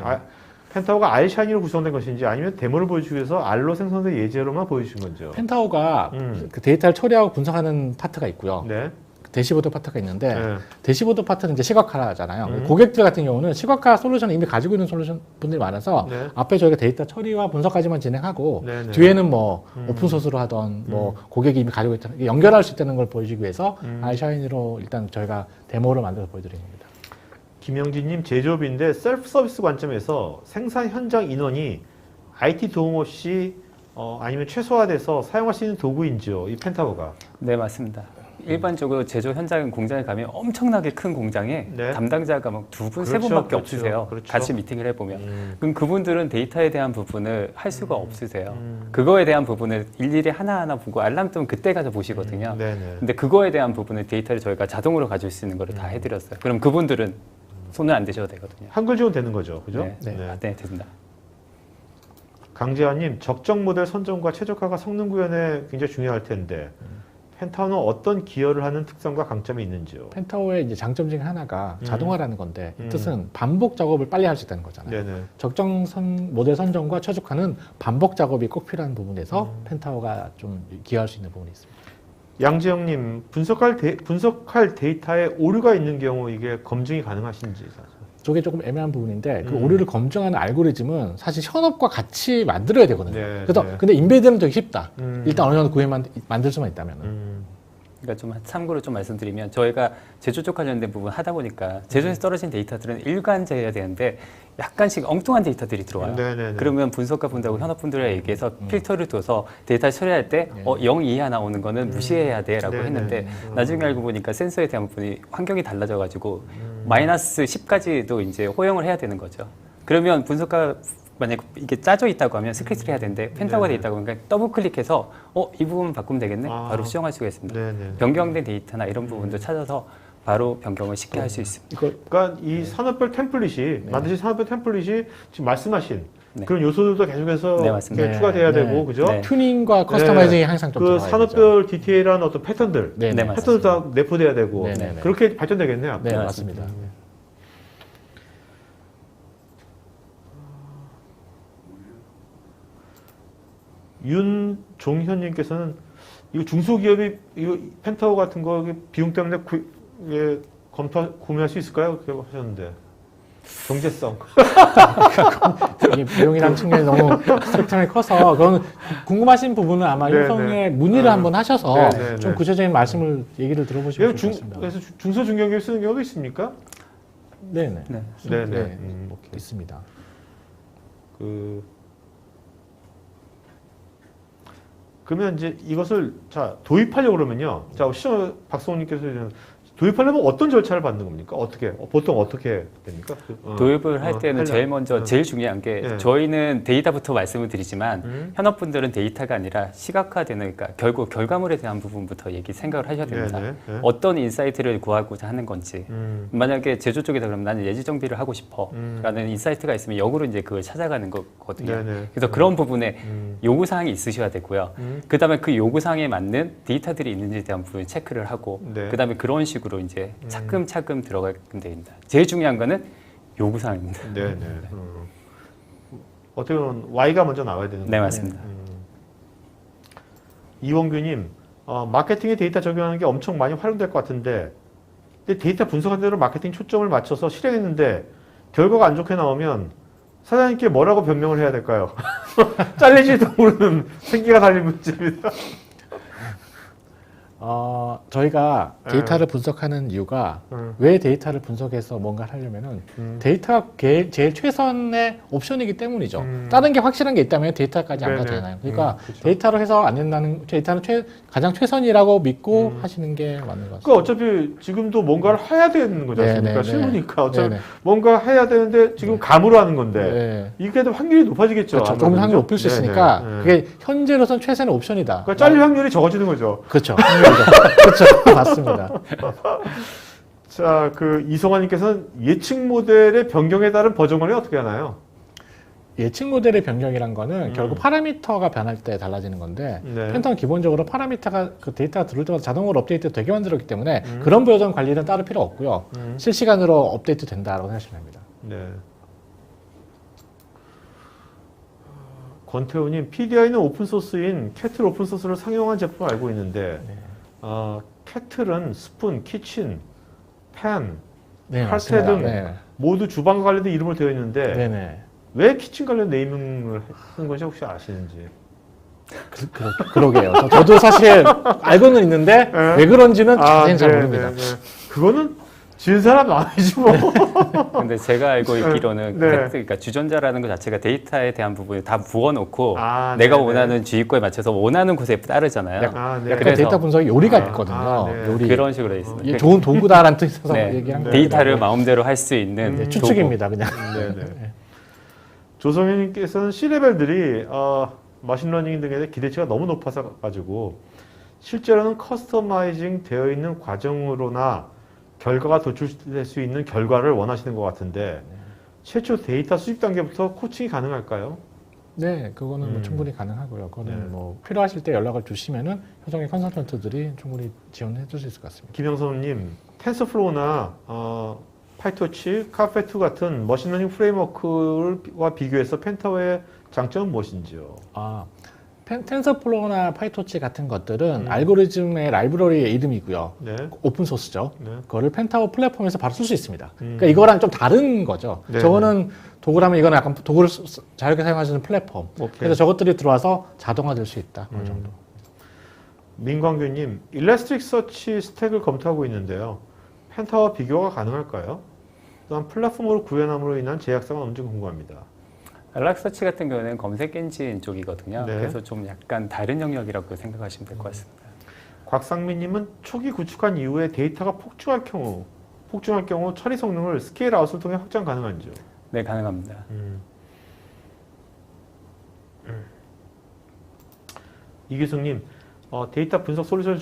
펜타워가 알샤이니로 구성된 것인지 아니면 데모를 보여주기 위해서 알로 생성된 예제로만 보여주신 건지요? 펜타워가 그 데이터를 처리하고 분석하는 파트가 있고요. 네. 대시보드 파트가 있는데 네. 대시보드 파트는 이제 시각화잖아요. 고객들 같은 경우는 시각화 솔루션을 이미 가지고 있는 솔루션 분들이 많아서 네. 앞에 저희가 데이터 처리와 분석까지만 진행하고 네, 네. 뒤에는 뭐 오픈 소스로 하던 뭐 고객이 이미 가지고 있다는 연결할 수 있다는 걸 보여주기 위해서 알샤인으로 일단 저희가 데모를 만들어서 보여드린 겁니다. 김영진님 제조업인데 셀프 서비스 관점에서 생산 현장 인원이 IT 도움 없이 아니면 최소화돼서 사용할 수 있는 도구인지요? 이 펜타워가. 네, 맞습니다. 일반적으로 제조 현장 공장에 가면 엄청나게 큰 공장에 네. 담당자가 막 두 분, 세 그렇죠, 분밖에 그렇죠, 없으세요. 그렇죠. 같이 미팅을 해보면. 그럼 그분들은 데이터에 대한 부분을 할 수가 없으세요. 그거에 대한 부분을 일일이 하나하나 보고 알람 뜨면 그때 가서 보시거든요. 네네. 근데 그거에 대한 부분을 데이터를 저희가 자동으로 가질 수 있는 거를 다 해드렸어요. 그럼 그분들은 손을 안 대셔도 되거든요. 한글 지원 되는 거죠, 그죠? 네, 네, 됩니다. 강재환님, 적정 모델 선정과 최적화가 성능 구현에 굉장히 중요할 텐데 펜타오는 어떤 기여를 하는 특성과 강점이 있는지요? 펜타오의 이제 장점 중에 하나가 자동화라는 건데 이 뜻은 반복 작업을 빨리 할 수 있다는 거잖아요. 네네. 적정 모델 선정과 최적화는 반복 작업이 꼭 필요한 부분에서 펜타오가 좀 기여할 수 있는 부분이 있습니다. 양재영님, 분석할 데이터에 오류가 있는 경우 이게 검증이 가능하신지. 저게 조금 애매한 부분인데 그 오류를 검증하는 알고리즘은 사실 현업과 같이 만들어야 되거든요. 네, 그래서 네. 근데 인베드는 되게 쉽다. 일단 어느 정도 만들 수만 있다면. 그러니까 좀 참고로 좀 말씀드리면 저희가 제조 쪽 관련된 부분 하다 보니까 제조에서 떨어진 데이터들은 일관제해야 되는데 약간씩 엉뚱한 데이터들이 들어와요. 네네네. 그러면 분석가 분들하고 현업분들에 얘기해서 필터를 둬서 데이터 처리할 때 0 이하 나오는 거는 무시해야 돼라고 네네. 했는데 나중에 알고 보니까 센서에 대한 부분이 환경이 달라져가지고 마이너스 10까지도 이제 호영을 해야 되는 거죠. 그러면 분석가 만약 이게 짜져 있다고 하면 스크립트를 해야 되는데 펜타고가 돼 있다고 하니까 더블 클릭해서 이 부분 바꾸면 되겠네? 바로 수정할 수가 있습니다. 네네. 변경된 데이터나 이런 부분도 찾아서 바로 변경을 쉽게 할 수 있습니다. 그러니까 이 산업별 템플릿이 만드신 산업별 템플릿이 지금 말씀하신 네. 그런 요소들도 계속해서 네, 맞습니다. 이렇게 추가돼야 네. 되고 그죠? 네. 튜닝과 커스터마이징이 항상 좀 그 들어가야 산업별 디테일한 어떤 패턴들, 네, 네, 패턴도 다 내포돼야 되고 네, 네, 네. 그렇게 발전되겠네요. 네, 네, 맞습니다. 윤종현님께서는 이거 중소기업이 이거 펜타오 같은 거 비용 때문에 구매할 수 있을까요? 그렇게 하셨는데 경제성. 이게 비용이랑 측면이 너무 스펙트럼이 커서 그건 궁금하신 부분은 아마 네, 효성에 네. 문의를 한번 하셔서 네, 네, 좀 네. 구체적인 말씀을 얘기를 들어보시면 좋을 것 같습니다. 그래서 중소중견기업 쓰는 경우도 있습니까? 네네. 네. 네네. 네. 오케이. 있습니다. 그러면 이제 이것을 도입하려고 그러면요. 자, 시청 박성훈님께서 도입하려면 어떤 절차를 받는 겁니까? 보통 어떻게 됩니까? 도입을 할 때는 하려면. 제일 먼저 제일 중요한 게 네. 저희는 데이터부터 말씀을 드리지만 현업분들은 데이터가 아니라 시각화되는 그러니까 결국 결과물에 대한 부분부터 생각을 하셔야 됩니다. 네네. 네. 어떤 인사이트를 구하고자 하는 건지 만약에 제조 쪽이다 그러면 나는 예지 정비를 하고 싶어 라는 인사이트가 있으면 역으로 이제 그걸 찾아가는 거거든요. 네네. 그래서 그런 부분에 요구사항이 있으셔야 되고요. 그 다음에 그 요구사항에 맞는 데이터들이 있는지에 대한 부분을 체크를 하고 네. 그 다음에 그런 식으로 이제 차근차근 들어가면 됩니다. 제일 중요한 거는 요구사항입니다. 네네. 어떻게 보면 Y가 먼저 나와야 되는 거예요. 네, 맞습니다. 이원규님, 마케팅에 데이터 적용하는 게 엄청 많이 활용될 것 같은데, 근데 데이터 분석한 대로 마케팅 초점을 맞춰서 실행했는데 결과가 안 좋게 나오면 사장님께 뭐라고 변명을 해야 될까요? 잘리지도 모르는 생기가 달린 문제입니다. 저희가 데이터를 분석하는 이유가 왜 데이터를 분석해서 뭔가를 하려면은 데이터가 제일 최선의 옵션이기 때문이죠. 다른 게 확실한 게 있다면 데이터까지 안 가도 네네. 되나요? 그러니까 그렇죠. 데이터로 해서 안 된다는 데이터는 가장 최선이라고 믿고 하시는 게 맞는 것 같습니다. 그 어차피 지금도 뭔가를 해야 되는 거지 않습니까? 네네네. 실무니까 어차피 네네. 뭔가 해야 되는데 지금 감으로 하는 건데 네. 이게 더 확률이 높아지겠죠. 그렇죠. 조금 확률 높일 수 네네. 있으니까 네. 그게 현재로선 최선의 옵션이다. 그러니까 잘릴 확률이 적어지는 거죠. 그렇죠. 그렇죠. 맞습니다. 자, 이성환님께서는 예측 모델의 변경에 따른 버전관리 어떻게 하나요? 예측 모델의 변경이란 거는 결국 파라미터가 변할 때 달라지는 건데 네. 펜타는 기본적으로 파라미터가 그 데이터가 들어올 때마다 자동으로 업데이트 되게 만들었기 때문에 그런 버전 관리는 따로 필요 없고요. 실시간으로 업데이트 된다고 생각하시면 됩니다. 네. 권태우님, PDI는 오픈소스인 캐틀 오픈소스를 상용한 제품을 알고 있는데 캐틀은 스푼, 키친, 팬, 네, 칼퇴 맞습니다. 등 네. 모두 주방과 관련된 이름을 되어 있는데 네네. 왜 키친 관련 네이밍을 쓴 건지 혹시 아시는지? 그러게요. 저도 사실 알고는 있는데 왜 그런지는 자세히 잘 모릅니다. 그거는 지은 사람 아니지 뭐. 근데 제가 알고 있기로는 네. 그러니까 주전자라는 것 자체가 데이터에 대한 부분을 다 부어놓고 아, 내가 네네. 원하는 주의권에 맞춰서 원하는 곳에 따르잖아요. 아, 네. 약간 그래서- 데이터 분석에 요리가 아, 있거든요. 아, 네. 요리. 그런 식으로 돼 있습니다. 이게 좋은 도구다라는 뜻에서 네. 얘기한 거예요. 데이터를 마음대로 할 수 있는 네, 추측입니다, 그냥. 네네. 조성현님께서는 C레벨들이 머신러닝 등에 대해 기대치가 너무 높아서 가지고 실제로는 커스터마이징 되어 있는 과정으로나 결과가 도출될 수 있는 결과를 원하시는 것 같은데 최초 데이터 수집 단계부터 코칭이 가능할까요? 네, 그거는 뭐 충분히 가능하고요. 그거는 네. 뭐 필요하실 때 연락을 주시면은 효성의 컨설턴트들이 충분히 지원해 줄 수 있을 것 같습니다. 김영선님, 텐서플로우나 파이토치, 카페2 같은 머신러닝 프레임워크와 비교해서 펜타워의 장점은 무엇인지요? 텐서플로우나 파이토치 같은 것들은 알고리즘의 라이브러리의 이름이고요. 네. 오픈 소스죠. 네. 그거를 펜타워 플랫폼에서 바로 쓸 수 있습니다. 그러니까 이거랑 좀 다른 거죠. 네. 저거는 도구라면 이거는 약간 도구를 자유롭게 사용할 수 있는 플랫폼. 오케이. 그래서 저것들이 들어와서 자동화될 수 있다. 그 정도. 민광규님, 일라스틱서치 스택을 검토하고 있는데요. 펜타와 비교가 가능할까요? 또한 플랫폼으로 구현함으로 인한 제약사가 없는지 궁금합니다. 락서치 같은 경우는 검색 엔진 쪽이거든요. 네. 그래서 좀 약간 다른 영역이라고 생각하시면 될 것 같습니다. 곽상민님은 초기 구축한 이후에 데이터가 폭증할 경우 처리 성능을 스케일 아웃을 통해 확장 가능한지요? 네, 가능합니다. 이규승님, 데이터 분석 솔루션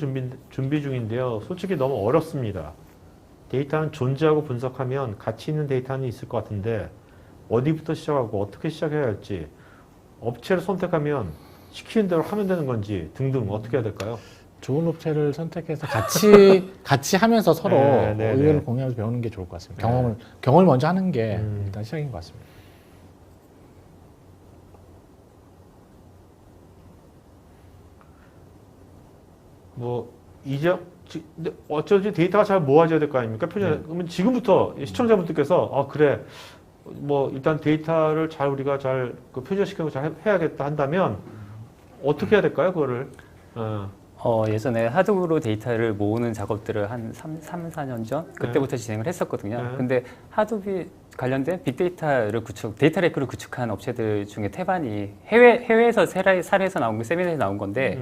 준비 중인데요. 솔직히 너무 어렵습니다. 데이터는 존재하고 분석하면 가치 있는 데이터는 있을 것 같은데 어디부터 시작하고 어떻게 시작해야 할지 업체를 선택하면 시키는 대로 하면 되는 건지 등등 어떻게 해야 될까요? 좋은 업체를 선택해서 같이 하면서 서로 네, 네, 의견을 네. 공유하면서 배우는 게 좋을 것 같습니다. 네. 경험을 먼저 하는 게 일단 시작인 것 같습니다. 근데 어쩐지 데이터가 잘 모아져야 될 거 아닙니까? 그러면 지금부터 시청자분들께서 그래 일단 데이터를 잘 우리가 잘 표준시키고 잘 해야겠다 한다면 어떻게 해야 될까요? 그거를 예전에 하드로 데이터를 모으는 작업들을 한 4년 전 그때부터 진행을 했었거든요. 네. 근데 하드비 관련된 빅데이터를 데이터 레이크를 구축한 업체들 중에 태반이 해외에서 사례에서 나온 게 세미나에서 나온 건데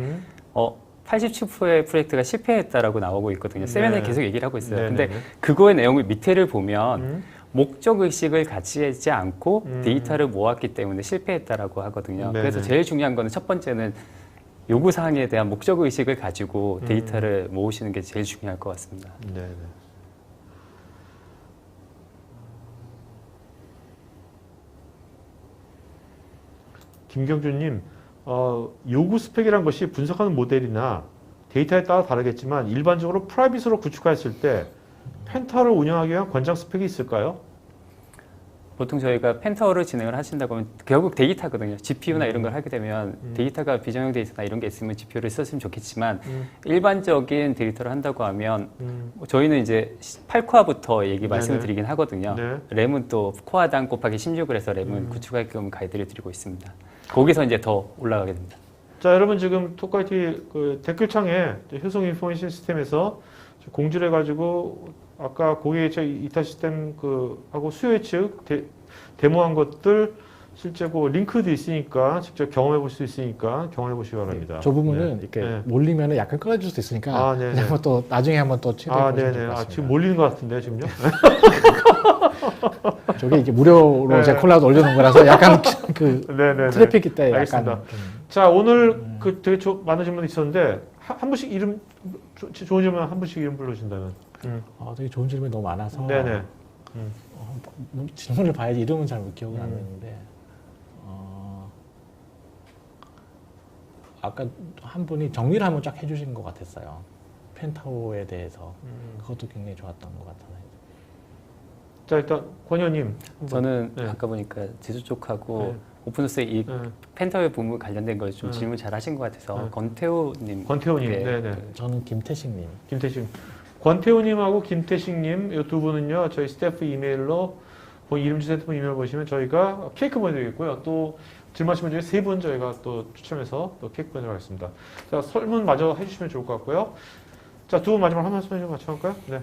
87%의 프로젝트가 실패했다라고 나오고 있거든요. 세미나에 네. 계속 얘기를 하고 있어요. 네, 근데 네, 네. 그거의 내용을 밑에를 보면 목적 의식을 가지지 않고 데이터를 모았기 때문에 실패했다라고 하거든요. 네, 그래서 네. 제일 중요한 거는 첫 번째는 요구 사항에 대한 목적 의식을 가지고 데이터를 모으시는 게 제일 중요할 것 같습니다. 네. 김경준님, 요구 스펙이란 것이 분석하는 모델이나 데이터에 따라 다르겠지만 일반적으로 프라이빗으로 구축하였을 때 펜타를 운영하기 위한 권장 스펙이 있을까요? 보통 저희가 펜타워를 진행을 하신다고 하면 결국 데이터거든요. GPU나 이런 걸 하게 되면 데이터가 비정형 데이터나 이런 게 있으면 GPU를 썼으면 좋겠지만 일반적인 데이터를 한다고 하면 저희는 이제 8코어부터 말씀을 드리긴 하거든요. 네. 램은 또 코어당 곱하기 16을 해서 램은 구축하게끔 가이드를 드리고 있습니다. 거기서 이제 더 올라가게 됩니다. 자, 여러분 지금 톡카이티 댓글창에 효성 인포메이션 시스템에서 공지를 해가지고 아까 고객 이타 시스템 하고 수요 예측 데모한 것들 실제 링크도 있으니까 직접 경험해 볼 수 있으니까 경험해 보시기 바랍니다. 저 부분은 네. 이렇게 네. 몰리면 약간 끊어질 수 있으니까 네네. 그냥 또 나중에 한번 또 체크해 보시면 네네. 될 것 같습니다. 지금 몰리는 것 같은데 지금요? 저게 이게 무료로 네. 제 콜라우드 올려놓은 거라서 약간 네네. 트래픽 때 알겠습니다. 약간 좀 자, 오늘 되게 많은 질문이 있었는데 한 분씩 이름 좋은 질문 한 분씩 이름 불러주신다면. 되게 좋은 질문이 너무 많아서 네네. 질문을 봐야지 이름은 잘 기억이 안 나는데 아까 한 분이 정리를 한번 쫙 해주신 것 같았어요. 펜타워에 대해서 그것도 굉장히 좋았던 것 같아요. 자, 일단 권 의원님. 저는 네. 아까 보니까 제조 쪽하고 네. 오픈소스 이 네. 펜타워 부분 관련된 걸 좀 네. 질문 잘 하신 것 같아서 네. 권태호님. 권태호님. 네. 네네. 저는 김태식님. 김태식. 권태호님하고 김태식님 이 두 분은요 저희 스태프 이메일로 이름 주신 핸드폰 이메일 보시면 저희가 케이크 보내드리겠고요. 또 질문하신 분 중에 세 분 저희가 또 추첨해서 또 케이크 보내드리겠습니다. 자, 설문 마저 해주시면 좋을 것 같고요. 자, 두 분 마지막 한 말씀 좀 맞춰볼까요? 네.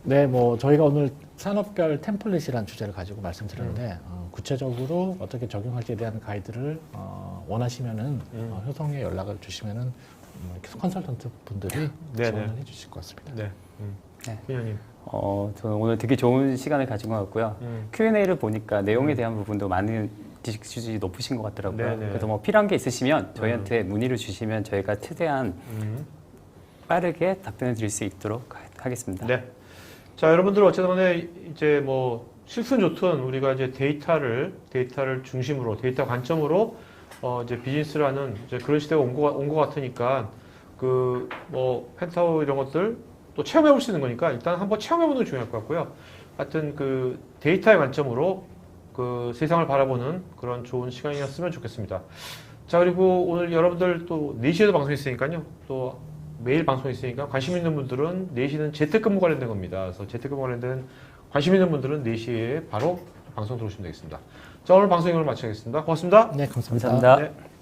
네, 뭐 저희가 오늘 산업별 템플릿이라는 주제를 가지고 말씀드렸는데 구체적으로 어떻게 적용할지에 대한 가이드를 원하시면은 효성에 연락을 주시면은 컨설턴트 분들이 네네. 지원을 해주실 것 같습니다. 네. 네. 부장님. 저는 오늘 되게 좋은 시간을 가진 것 같고요. Q&A를 보니까 내용에 대한 부분도 많은 지식 수준이 높으신 것 같더라고요. 네네. 그래서 뭐 필요한 게 있으시면 저희한테 문의를 주시면 저희가 최대한 빠르게 답변을 드릴 수 있도록 하겠습니다. 네. 자, 여러분들 어쨌든 간에 이제 뭐 실수는 좋든 우리가 이제 데이터를 중심으로 데이터 관점으로 이제 비즈니스를 하는 이제 그런 시대가 온 것 같으니까 그 뭐 펜타우 이런 것들 또 체험해 볼 수 있는 거니까 일단 한번 체험해 보는 게 중요할 것 같고요. 하여튼 그 데이터의 관점으로 그 세상을 바라보는 그런 좋은 시간이었으면 좋겠습니다. 자, 그리고 오늘 여러분들 또 4시에도 방송이 있으니까요. 또 매일 방송이 있으니까 관심 있는 분들은 4시는 재택근무 관련된 겁니다. 그래서 재택근무 관련된 관심 있는 분들은 4시에 바로 방송 들어오시면 되겠습니다. 자, 오늘 방송 이걸 마치겠습니다. 고맙습니다. 네, 감사합니다. 감사합니다. 네.